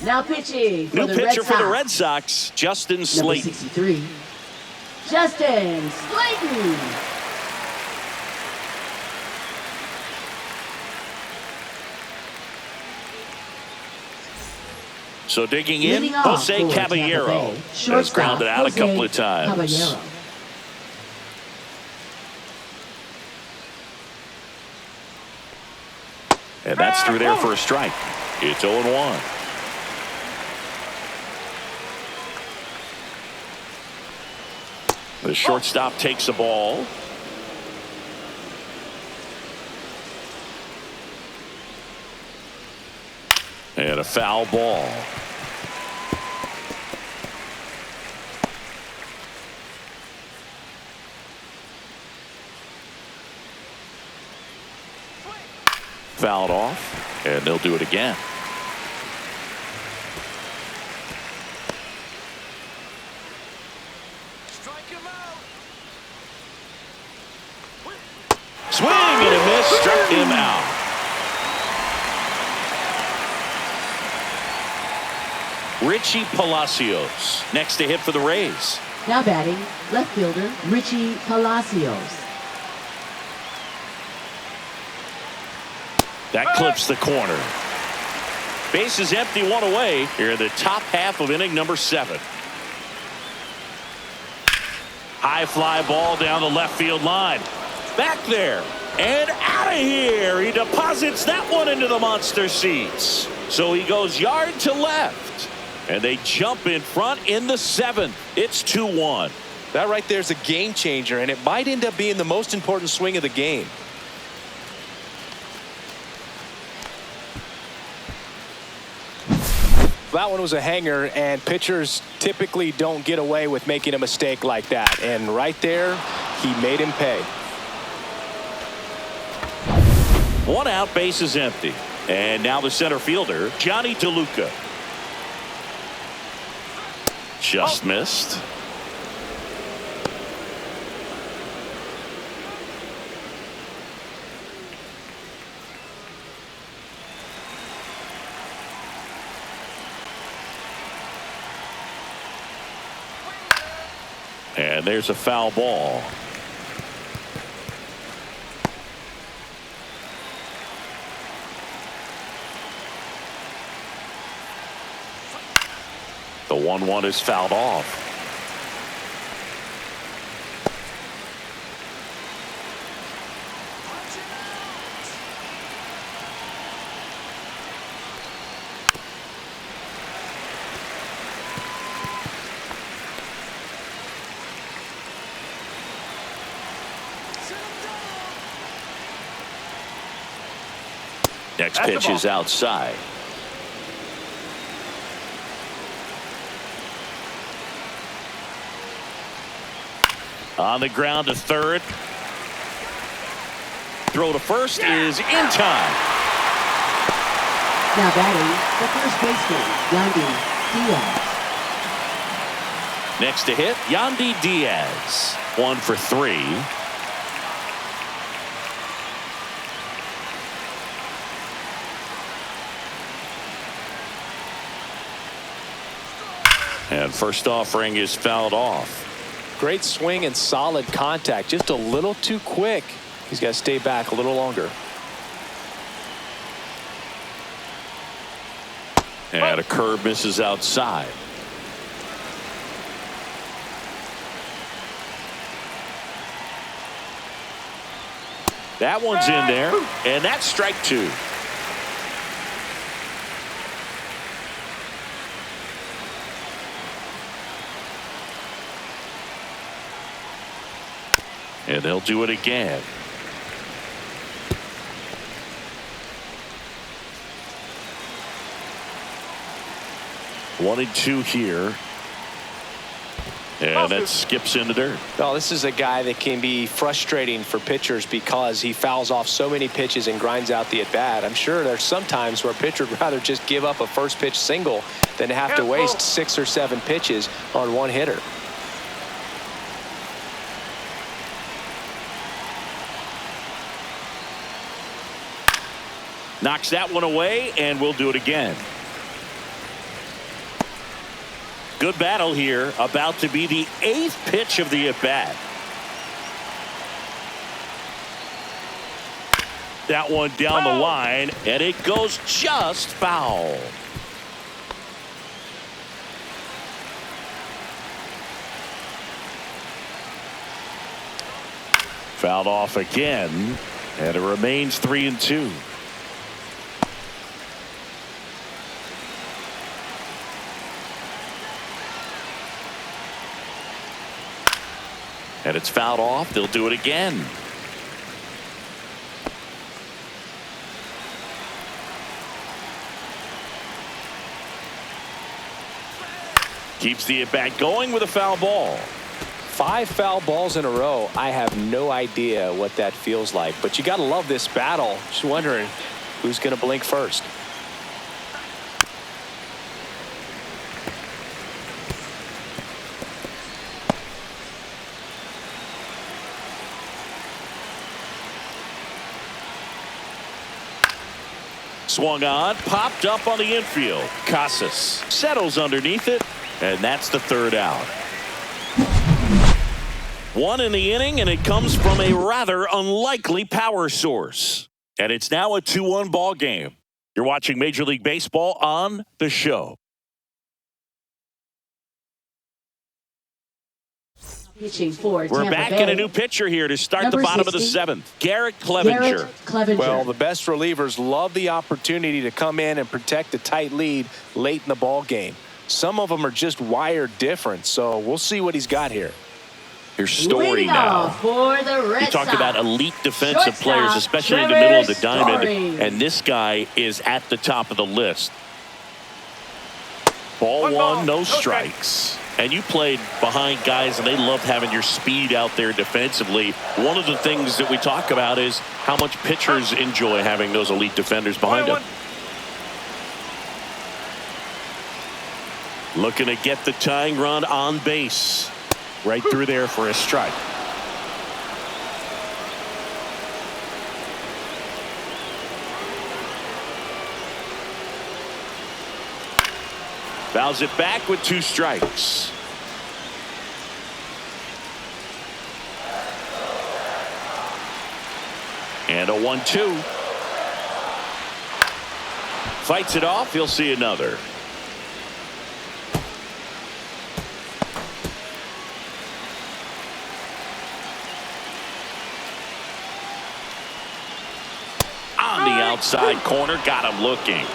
Now pitching for New the pitcher Red for the Sox. Red Sox, Justin Number Slayton. 63, Justin Slayton. So digging in, Leading off Jose for Tampa Caballero Bay, has shortstop grounded out a Jose couple of times. Caballero. And that's through there for a strike. It's 0-1. The shortstop takes the ball. And a foul ball. Fouled off, and they'll do it again. Swing and a miss, struck him out. Richie Palacios next to hit for the Rays. Now batting, left fielder Richie Palacios. That clips the corner. Base is empty, one away here in the top half of inning number 7. High fly ball down the left field line. Back there and out of here. He deposits that one into the monster seats. So he goes yard to left. And they jump in front in the 7th. It's 2-1. That right there is a game changer, and it might end up being the most important swing of the game. That one was a hanger, and pitchers typically don't get away with making a mistake like that. And right there, he made him pay. 1 out, base is empty. And now the center fielder, Johnny DeLuca. Just missed. And there's a foul ball. The 1-1 is fouled off. Next pitch is outside. On the ground to third. Throw to first is in time. Now batting, the first baseman, Yandy Diaz. Next to hit, Yandy Diaz. 1 for 3. And first offering is fouled off. Great swing and solid contact. Just a little too quick. He's got to stay back a little longer. And a curve misses outside. That one's in there, and that's strike 2. And they'll do it again. One and 2 here. And that skips into dirt. Well, this is a guy that can be frustrating for pitchers because he fouls off so many pitches and grinds out the at-bat. I'm sure there's some times where a pitcher would rather just give up a first pitch single than have to waste 6 or 7 pitches on one hitter. Knocks that one away, and we'll do it again. Good battle here. About to be the 8th pitch of the at-bat. That one down the line, and it goes just foul. Fouled off again, and it remains 3-2. And it's fouled off. They'll do it again. Keeps the at-bat going with a foul ball. 5 foul balls in a row. I have no idea what that feels like, but you got to love this battle. Just wondering Who's going to blink first? Swung on, popped up on the infield. Casas settles underneath it, and that's the third out. One in the inning, and it comes from a rather unlikely power source. And it's now a 2-1 ball game. You're watching Major League Baseball on The Show. Pitching for We're Tampa back Bay. in a new pitcher here to start Number the bottom of the 60, seventh. Garrett Clevenger. Well, the best relievers love the opportunity to come in and protect a tight lead late in the ball game. Some of them are just wired different, so we'll see what he's got here. Here's Story Leading now. off for the Red You talk Sox. about elite defensive Shortstop, players, especially in the Trevor middle of the diamond, Story. and this guy is at the top of the list. Ball One one, ball, no no strikes. And you played behind guys, and they love having your speed out there defensively. One of the things that we talk about is how much pitchers enjoy having those elite defenders behind them. Looking to get the tying run on base. Right through there for a strike. Fouls it back with 2 strikes. And a 1-2. Fights it off. He'll see another. On the outside corner, got him looking.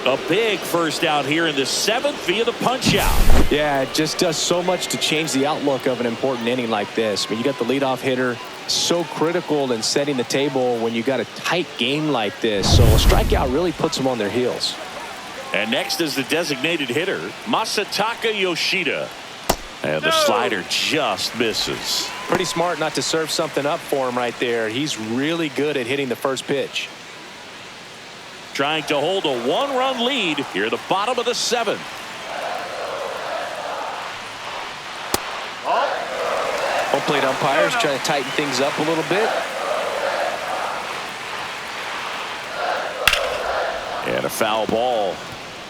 A big first out here in the 7th via the punch out. Yeah, it just does so much to change the outlook of an important inning like this. I mean, you got the leadoff hitter, so critical in setting the table when you got a tight game like this. So a strikeout really puts them on their heels. And next is the designated hitter, Masataka Yoshida. And the slider just misses. Pretty smart not to serve something up for him right there. He's really good at hitting the first pitch. Trying to hold a 1-run lead here at the bottom of the 7th. Home plate umpires trying to tighten things up a little bit. And a foul ball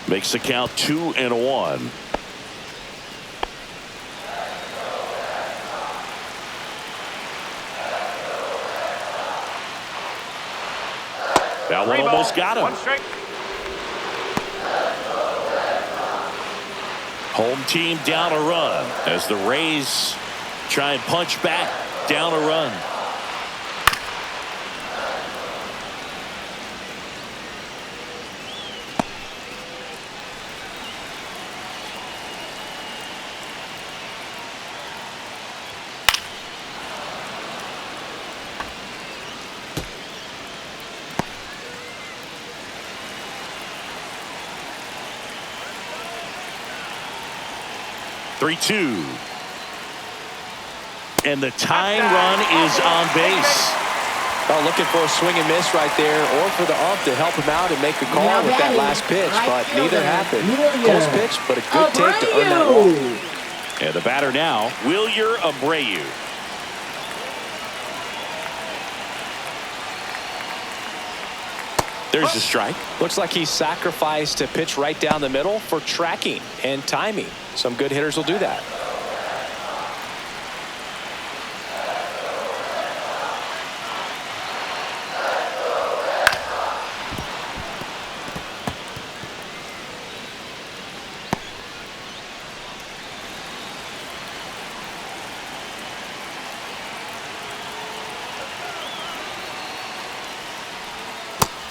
makes the count 2-1. That one almost got him. 1 strike. Home team down a run as the Rays try and punch back down a run. Three-two. And the tying run is on base. Oh, looking for a swing and miss right there, or for the ump to help him out and make a call with that last pitch, but neither happened. Close pitch, but a good take to earn that walk. And the batter now, Wilyer Abreu. There's the strike. Looks like he sacrificed a pitch right down the middle for tracking and timing. Some good hitters will do that.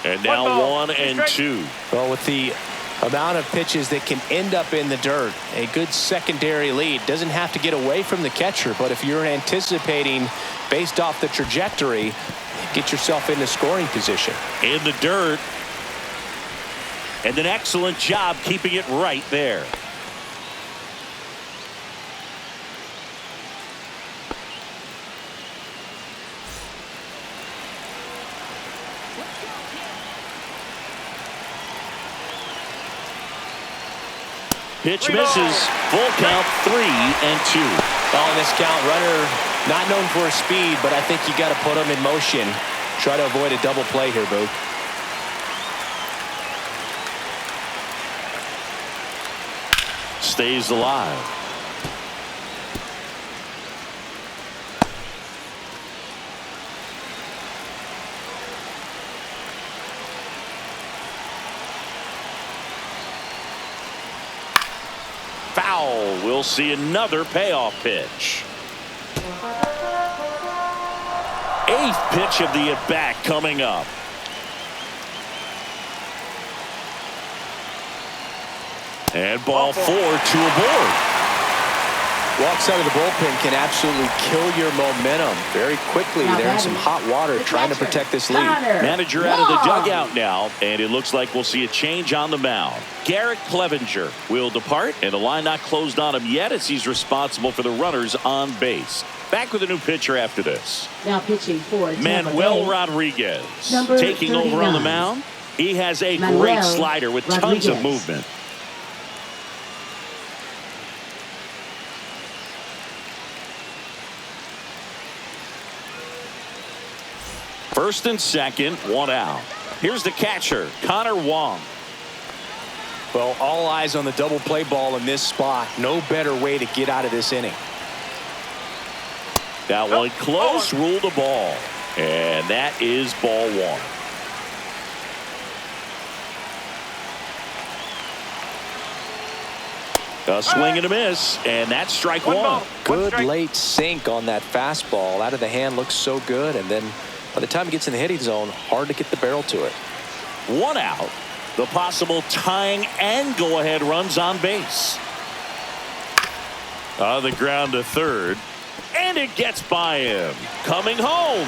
And now 1 and 2. Well, with the amount of pitches that can end up in the dirt, a good secondary lead doesn't have to get away from the catcher, but if you're anticipating based off the trajectory, get yourself into scoring position. In the dirt. And an excellent job keeping it right there. Pitch misses. Full count, 3-2. On this count, runner not known for his speed, but I think you got to put him in motion. Try to avoid a double play here, Boo. Stays alive. Foul. We'll see another payoff pitch. 8th pitch of the at-bat coming up. And ball 4, 2 aboard. Walks out of the bullpen can absolutely kill your momentum very quickly. They're in some hot water trying to protect this lead. Manager out of the dugout now, and it looks like we'll see a change on the mound. Garrett Clevenger will depart, and the line not closed on him yet as he's responsible for the runners on base. Back with a new pitcher after this. Now pitching for Tampa Manuel Bay. Rodriguez Number taking over on the 39. mound. He has a Manuel great slider with tons of Rodriguez. movement. First and second, 1 out. Here's the catcher, Connor Wong. Well, all eyes on the double play ball in this spot. No better way to get out of this inning. That one close, ruled a ball. And that is ball 1. A swing and a miss, and that's strike 1. Good late sink on that fastball. Out of the hand looks so good, and then by the time it gets in the hitting zone, hard to get the barrel to it. 1 out. The possible tying and go-ahead runs on base. On the ground to third, and it gets by him. Coming home.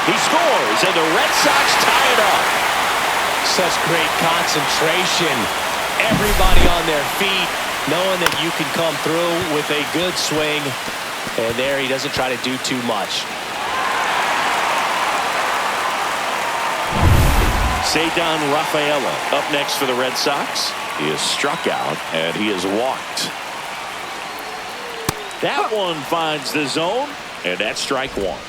He scores, and the Red Sox tie it up. Such great concentration. Everybody on their feet, knowing that you can come through with a good swing. And there he doesn't try to do too much. Cedar Rafaela up next for the Red Sox. He is struck out, and he is walked. That one finds the zone, and that's strike 1.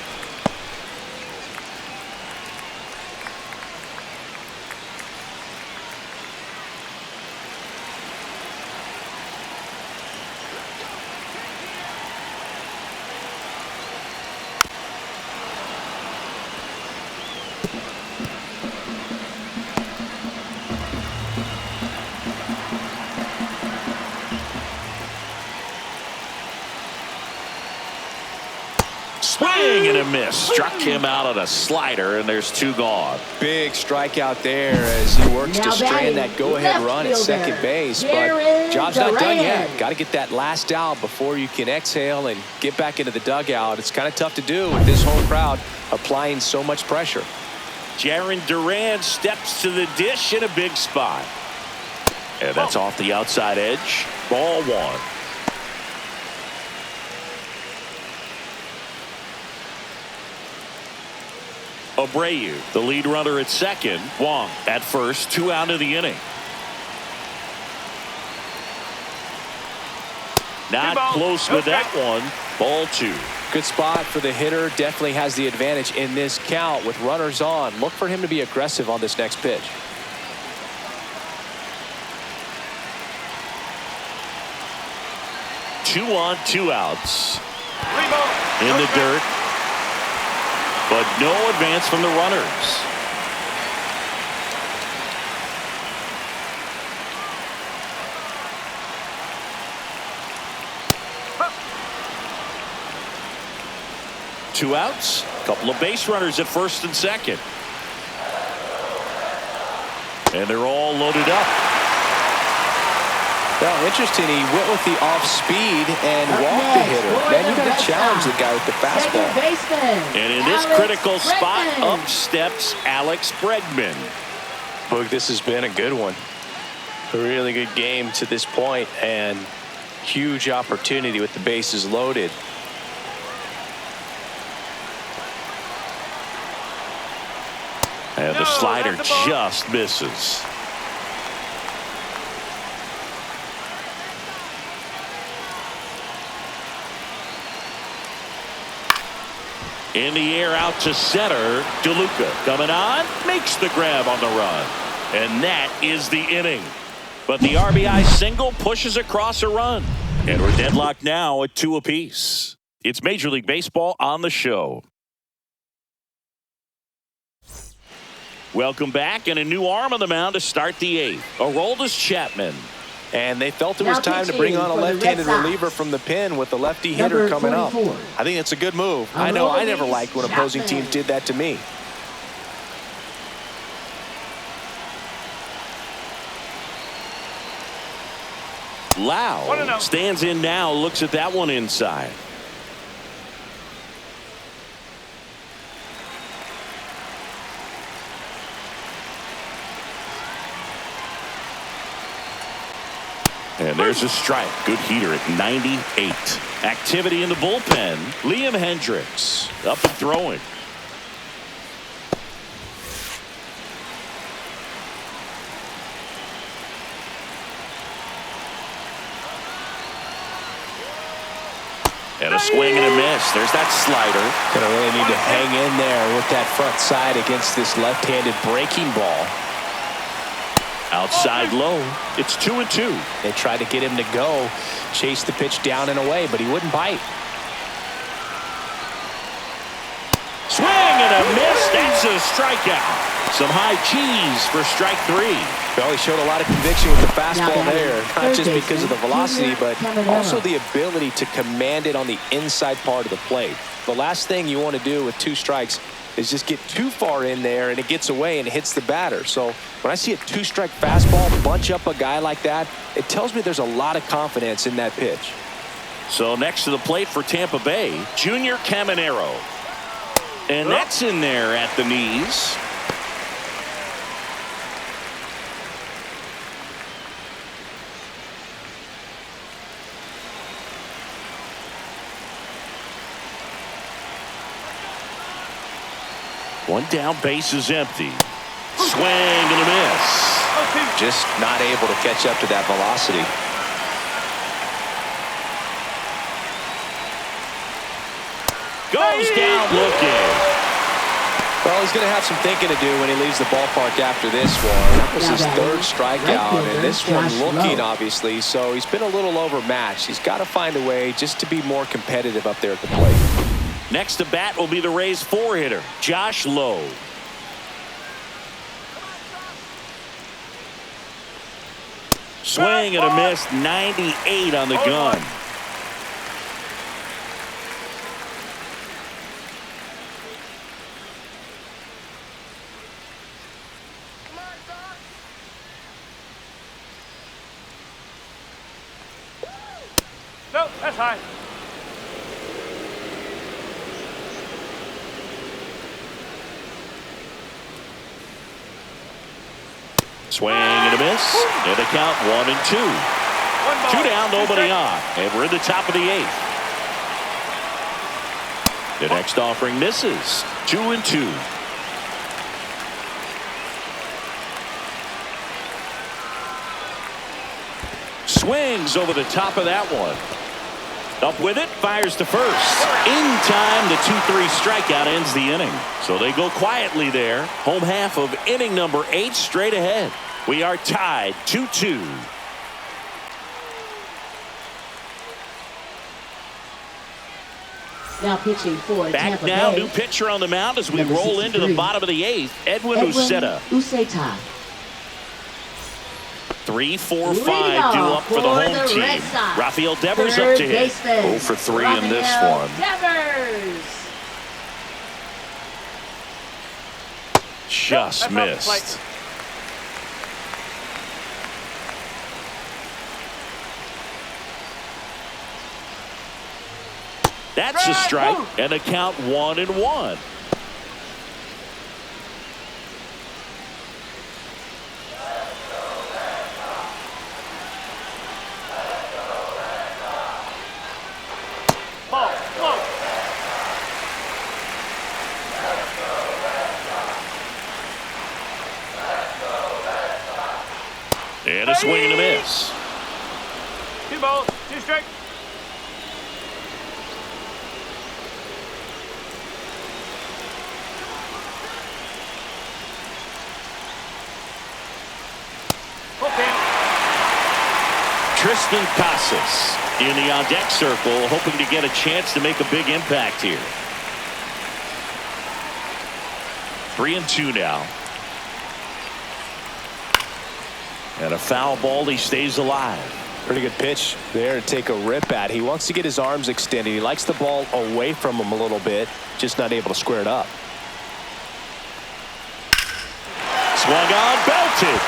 Swing and a miss. Struck him out on a slider, and there's 2 gone. Big strikeout there as he works to strand that go-ahead run at second base. But job's not done yet. Got to get that last out before you can exhale and get back into the dugout. It's kind of tough to do with this home crowd applying so much pressure. Jaron Duran steps to the dish in a big spot. And that's off the outside edge. Ball 1. Abreu, the lead runner at second. Wong at first, 2 out of the inning. Not close with that one. Ball 2. Good spot for the hitter. Definitely has the advantage in this count with runners on. Look for him to be aggressive on this next pitch. Two on, 2 outs. In the dirt. But no advance from the runners. Two outs. Couple of base runners at first and second. And they're all loaded up. Well, interesting. He went with the off speed and walked the hitter. Man, you got to challenge the guy with the fastball. And in this critical spot, up steps Alex Bregman. Boog, this has been a good one. A really good game to this point, and huge opportunity with the bases loaded. And the slider just misses. In the air out to center. DeLuca coming on. Makes the grab on the run. And that is the inning. But the RBI single pushes across a run. And we're deadlocked now at 2 apiece. It's Major League Baseball on the show. Welcome back, and a new arm on the mound to start the 8th. Aroldis Chapman. And they felt it was time to bring on a left-handed reliever from the pen with the lefty hitter coming up. I think it's a good move. I know I never liked when opposing teams did that to me. Lau stands in now, looks at that one inside. And there's a strike. Good heater at 98. Activity in the bullpen. Liam Hendricks up and throwing. And a swing and a miss. There's that slider. Gonna really need to hang in there with that front side against this left-handed breaking ball. Outside low. It's 2-2. They tried to get him to go, chase the pitch down and away, but he wouldn't bite. Swing and a miss. That's a strikeout. Some high cheese for strike 3. Well, he showed a lot of conviction with the fastball there, not just because of the velocity, but also the ability to command it on the inside part of the plate. The last thing you want to do with 2 strikes is just get too far in there and it gets away and it hits the batter. So when I see a 2-strike fastball bunch up a guy like that, it tells me there's a lot of confidence in that pitch. So next to the plate for Tampa Bay, Junior Caminero. And that's in there at the knees. One down, base is empty. Swing and a miss. Just not able to catch up to that velocity. Goes down looking. Well, he's going to have some thinking to do when he leaves the ballpark after this one. That was his 3rd strikeout, and this one looking, obviously, so he's been a little overmatched. He's got to find a way just to be more competitive up there at the plate. Next to bat will be the Rays 4-hitter, Josh Lowe. Swing and a miss, 98 on the gun. No, that's high. Swing and a miss. And the count 1-2. 2 down, nobody on. And we're in the top of the 8th. The next offering misses. 2-2. Swings over the top of that one. Up with it, fires to first. In time, the 2-3 strikeout ends the inning. So they go quietly there. Home half of inning number 8 straight ahead. We are tied 2-2. Now pitching for Back Tampa now, Bay. new pitcher on the mound as we Number roll into the 63. bottom of the 8th. Edwin Uceta. 3, 4, 5 due up for the home team. Rafael Devers up to hit. 0 for 3 in this one. Devers. Just missed. That's a strike and a count 1-1. And a swing and a miss. 2 balls, 2 strikes. Tristan Casas in the on-deck circle, hoping to get a chance to make a big impact here. 3-2 now. And a foul ball. He stays alive. Pretty good pitch there to take a rip at. He wants to get his arms extended. He likes the ball away from him a little bit, just not able to square it up. Swung on, belted.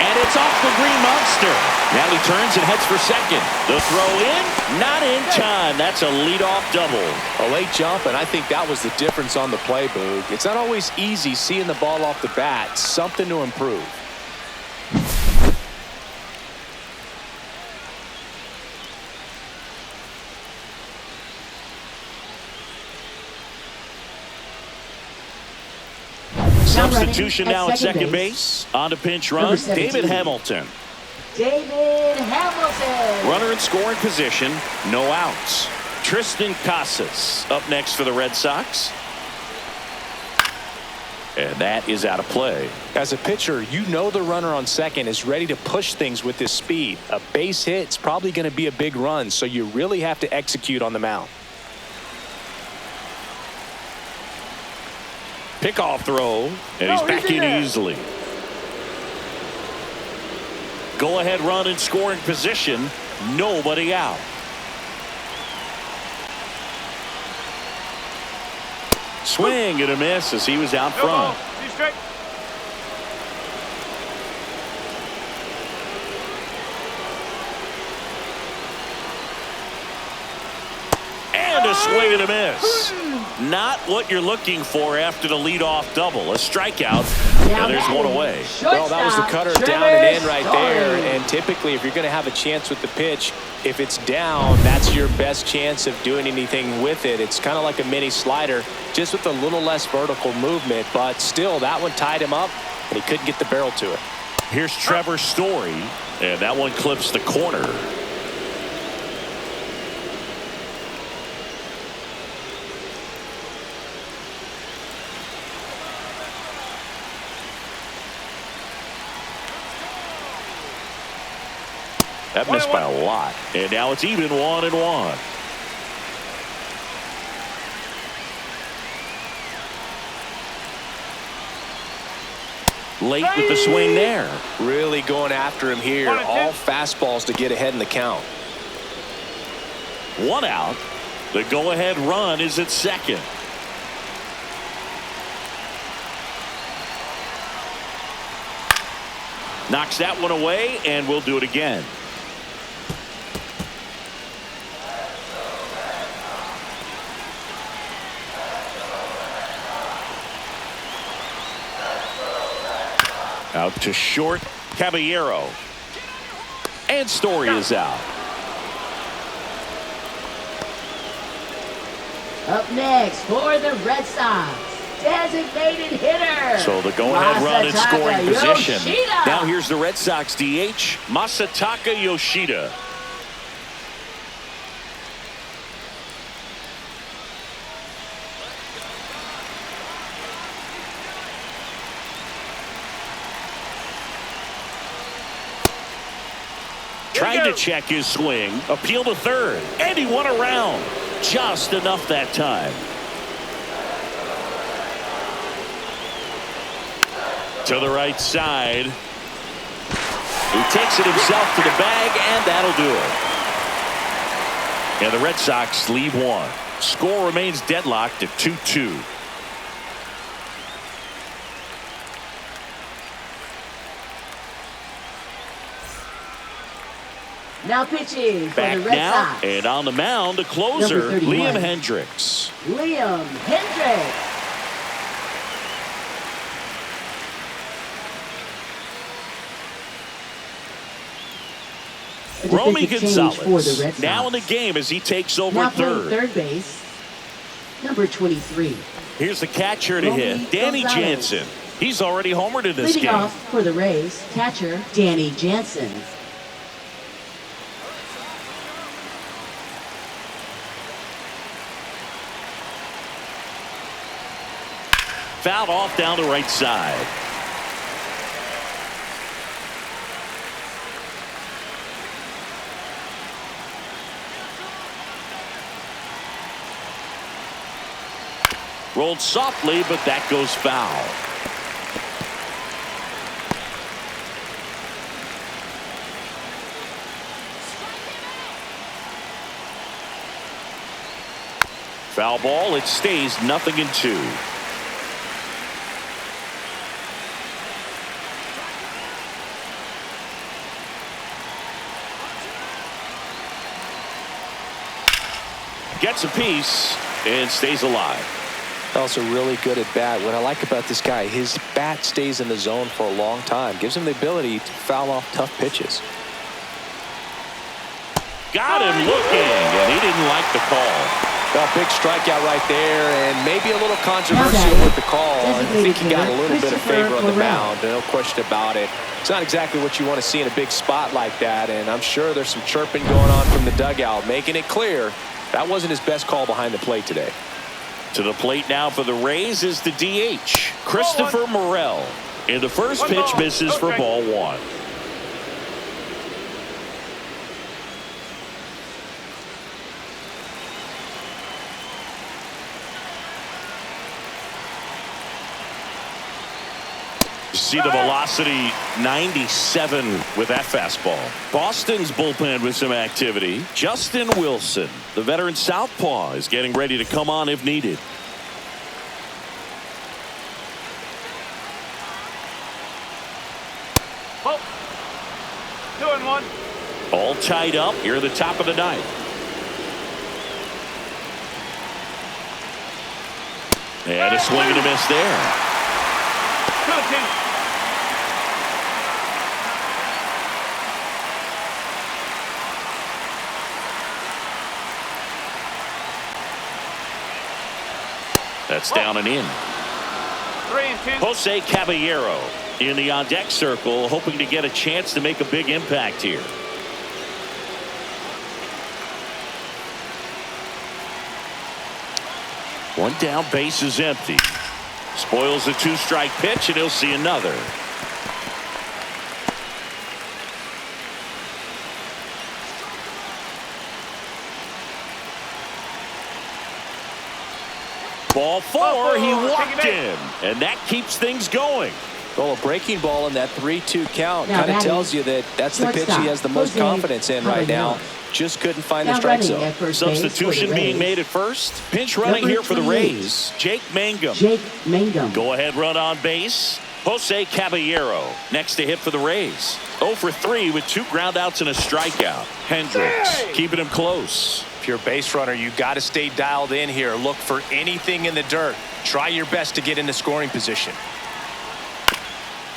And it's off the Green Monster. Now he turns and heads for second. The throw in, not in time. That's a leadoff double. A late jump, and I think that was the difference on the play, Boog. It's not always easy seeing the ball off the bat. Something to improve. Substitution now at second base. On to pinch run, David Hamilton. David Hamilton. Runner in scoring position, no outs. Tristan Casas up next for the Red Sox. And that is out of play. As a pitcher, you know the runner on second is ready to push things with his speed. A base hit's probably going to be a big run, so you really have to execute on the mound. Pickoff throw, and he's back in easily. Go ahead run in scoring position, nobody out. Swing and a miss as he was out front. And a swing and a miss. Not what you're looking for after the leadoff double. A strikeout, and there's one away. Well, that was the cutter down and in right there. And typically, if you're going to have a chance with the pitch, if it's down, that's your best chance of doing anything with it. It's kind of like a mini slider, just with a little less vertical movement. But still, that one tied him up, and he couldn't get the barrel to it. Here's Trevor Story, and that one clips the corner. That missed by a lot. And now it's even 1-1. Late with the swing there. Really going after him here. All fastballs to get ahead in the count. One out. The go-ahead run is at second. Knocks that one away, and we'll do it again. Out to short, Caballero. And Story is out. Up next for the Red Sox, designated hitter. So the go-ahead run in scoring position. Yoshida. Now here's the Red Sox DH, Masataka Yoshida. Trying to check his swing, appeal to third, and he won around. Just enough that time. To the right side. He takes it himself to the bag, and that'll do it. And the Red Sox lead one. Score remains deadlocked at 2-2. Now pitching for Back the Red now, Sox. and on the mound, the closer, Number 31. Liam Hendricks. Liam Hendricks. A Romy defensive change for the Gonzalez Red Sox. now in the game as he takes over Now playing third. third base, number 23. Here's the catcher to Romy hit, Danny Gonzalez. Jansen. He's already homered in this Leading game. off for the Rays, catcher Danny Jansen. Fouled off down the right side. Rolled softly, but that goes foul. Foul ball. It stays 0-2. Gets a piece and stays alive. Also really good at bat. What I like about this guy, his bat stays in the zone for a long time. Gives him the ability to foul off tough pitches. Got him looking, and he didn't like the call. Well, big strikeout right there, and maybe a little controversial with the call. I think he got a little bit of favor on the mound, no question about it. It's not exactly what you want to see in a big spot like that, and I'm sure there's some chirping going on from the dugout, making it clear that wasn't his best call behind the plate today. To the plate now for the Rays is the DH, Christopher Morel. And the first pitch misses for ball one. See the velocity, 97 with that fastball. Boston's bullpen with some activity. Justin Wilson, the veteran southpaw, is getting ready to come on if needed. Oh. 2-1. All tied up here at the top of the ninth. And a swing and a miss there. 2-2. That's down and in. 3-2. Jose Caballero in the on-deck circle, hoping to get a chance to make a big impact here. One down, base is empty. Spoils a two-strike pitch, and he'll see another. Ball four, he walked in, and that keeps things going. Well, a breaking ball in that 3-2 count kind of tells you that that's the pitch he has the most confidence in right now. Just couldn't find the strike zone. Substitution being made at first. Pinch running here for the Rays. Jake Mangum. Go ahead run on base. Jose Caballero next to hit for the Rays. 0 for 3 with 2 groundouts and a strikeout. Hendricks keeping him close. If you're a base runner, you got to stay dialed in here. Look for anything in the dirt. Try your best to get into scoring position.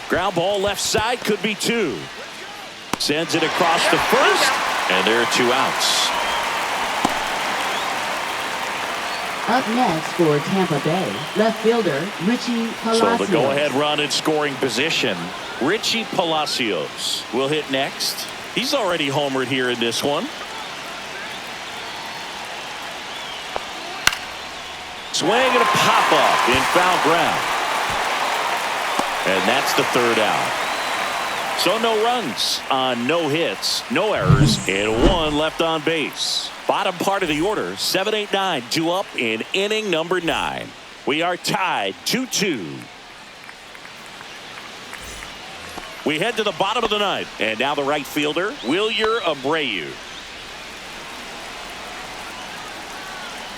Ground ball left side, could be 2. Sends it across to first, and there are 2 outs. Up next for Tampa Bay, left fielder Richie Palacios. So the go-ahead run in scoring position, Richie Palacios will hit next. He's already homered here in this one. Swing and a pop-up in foul ground. And that's the 3rd out. So no runs on no hits, no errors, and 1 left on base. Bottom part of the order, 7, 8, 9, 2 up in inning number 9. We are tied 2-2. We head to the bottom of the 9th, and now the right fielder, Wilyer Abreu.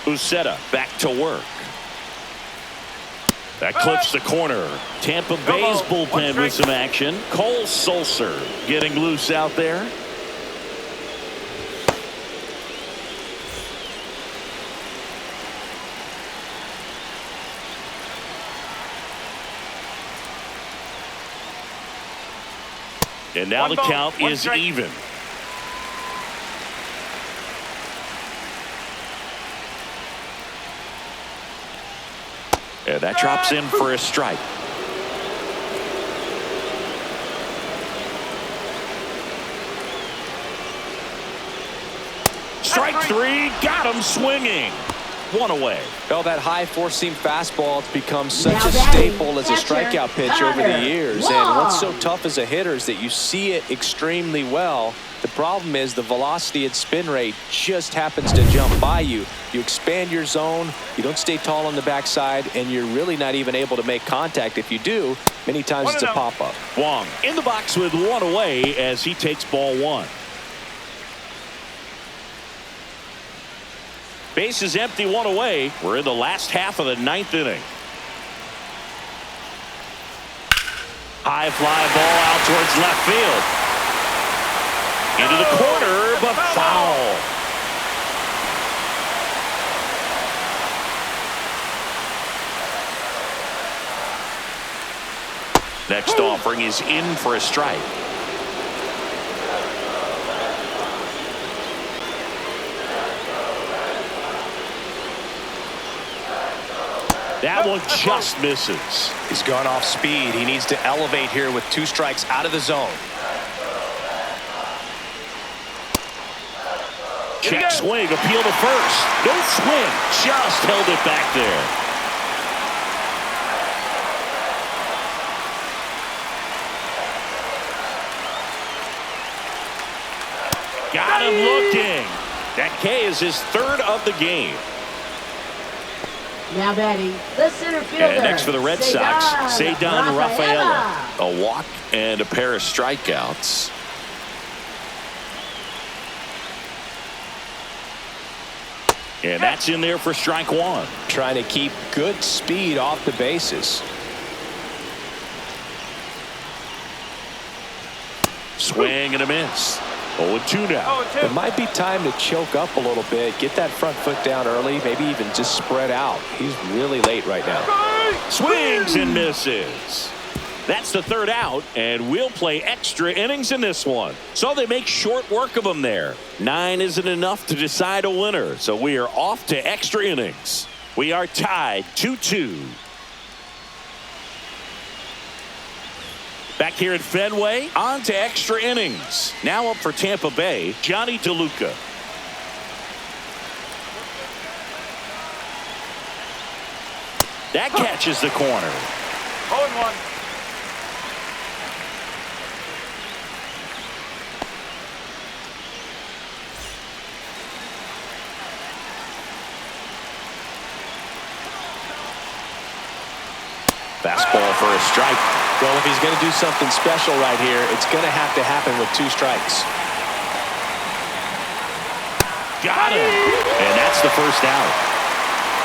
Uceta back to work. That clips the corner. Tampa Bay's bullpen with some action. Cole Sulser getting loose out there. And now the count is even. And that drops in for a strike. Strike 3, got him swinging. 1 away. Well, that high four-seam fastball has become such Now a batting, staple as a catcher, strikeout pitch over the Connor years. Wong. And what's so tough as a hitter is that you see it extremely well. The problem is the velocity and spin rate just happens to jump by you. You expand your zone, you don't stay tall on the backside, and you're really not even able to make contact. If you do, many times it's a pop-up. Wong in the box with 1 away as he takes ball 1. Base is empty, 1 away. We're in the last half of the 9th inning. High fly ball out towards left field. Into the corner, but foul. Next offering is in for a strike. That one just misses. He's gone off speed. He needs to elevate here with 2 strikes out of the zone. Check swing, appeal to first. No swing, just held it back there. Got him looking. That K is his 3rd of the game. Now batting, the center fielder. And next for the Red Sox, Ceddanne Rafaela. A walk and a pair of strikeouts. And that's in there for strike 1. Trying to keep good speed off the bases. Swing and a miss. 0-2 now. It might be time to choke up a little bit, get that front foot down early, maybe even just spread out. He's really late right now. Swings and misses. That's the 3rd out, and we'll play extra innings in this one. So they make short work of them there. 9 isn't enough to decide a winner, so we are off to extra innings. We are tied 2-2. Back here at Fenway, on to extra innings. Now up for Tampa Bay, Johnny DeLuca. That catches the corner. 0-1. Fastball for a strike. Well, if he's going to do something special right here, it's going to have to happen with 2 strikes. Got him. And that's the 1st out.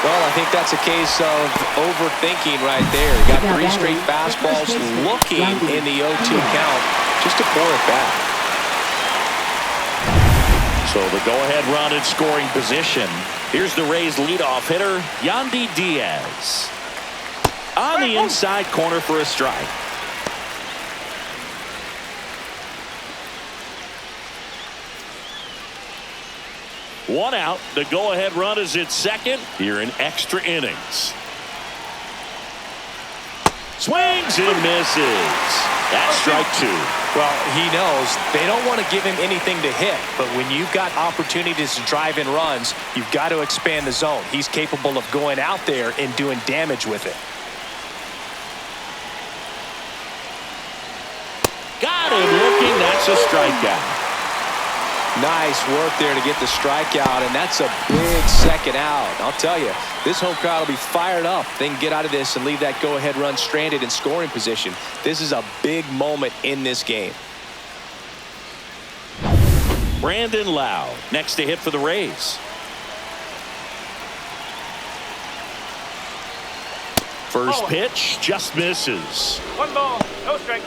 Well, I think that's a case of overthinking right there. He got 3 straight fastballs looking in the 0-2 count just to pour it back. So the go-ahead run in scoring position. Here's the Rays leadoff hitter, Yandy Diaz. On the inside corner for a strike. One out. The go-ahead run is at second here in extra innings. Swings and misses. That's strike 2. Well, he knows they don't want to give him anything to hit, but when you've got opportunities to drive in runs, you've got to expand the zone. He's capable of going out there and doing damage with it. Got him looking. That's a strikeout. Nice work there to get the strikeout, and that's a big 2nd out. I'll tell you, this home crowd will be fired up. They can get out of this and leave that go-ahead run stranded in scoring position. This is a big moment in this game. Brandon Lowe next to hit for the Rays. First pitch just misses. 1 ball, no strike.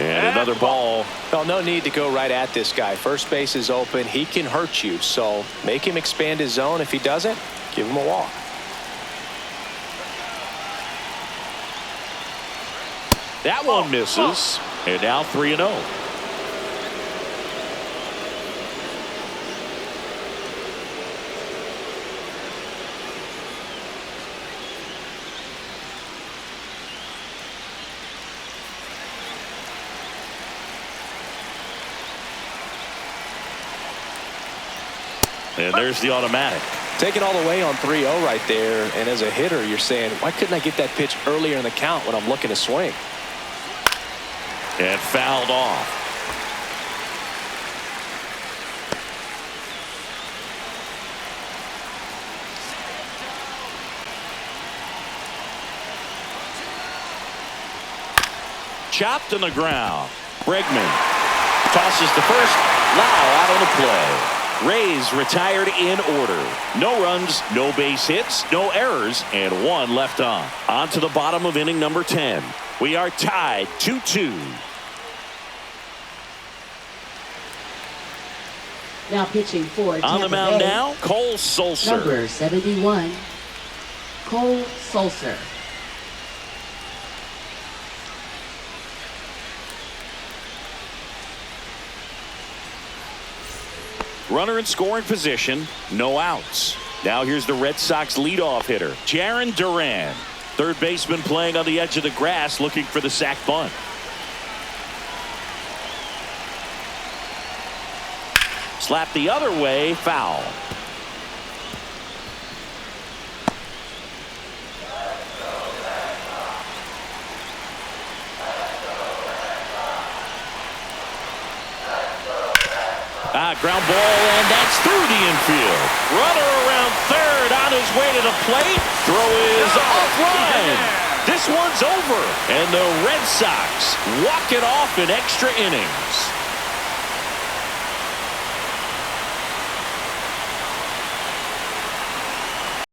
And another ball. Well, no need to go right at this guy. First base is open. He can hurt you, so make him expand his zone. If he doesn't, give him a walk. That one misses. And now 3-0. And there's the automatic. Taking all the way on 3-0 right there. And as a hitter, you're saying, why couldn't I get that pitch earlier in the count when I'm looking to swing? And fouled off. Chopped on the ground. Bregman tosses to first. Lau out on the play. Rays retired in order. No runs, no base hits, no errors, and 1 left on. On to the bottom of inning number 10. We are tied 2-2. Now pitching for Tampa On the mound Bay, now, Cole Sulser. number 71, Cole Sulser. Runner in scoring position, no outs. Now here's the Red Sox leadoff hitter, Jarren Duran. Third baseman playing on the edge of the grass looking for the sac bunt. Slap the other way, foul. Ground ball, and that's through the infield. Runner around third on his way to the plate. Throw is offline. This one's over, and the Red Sox walk it off in extra innings.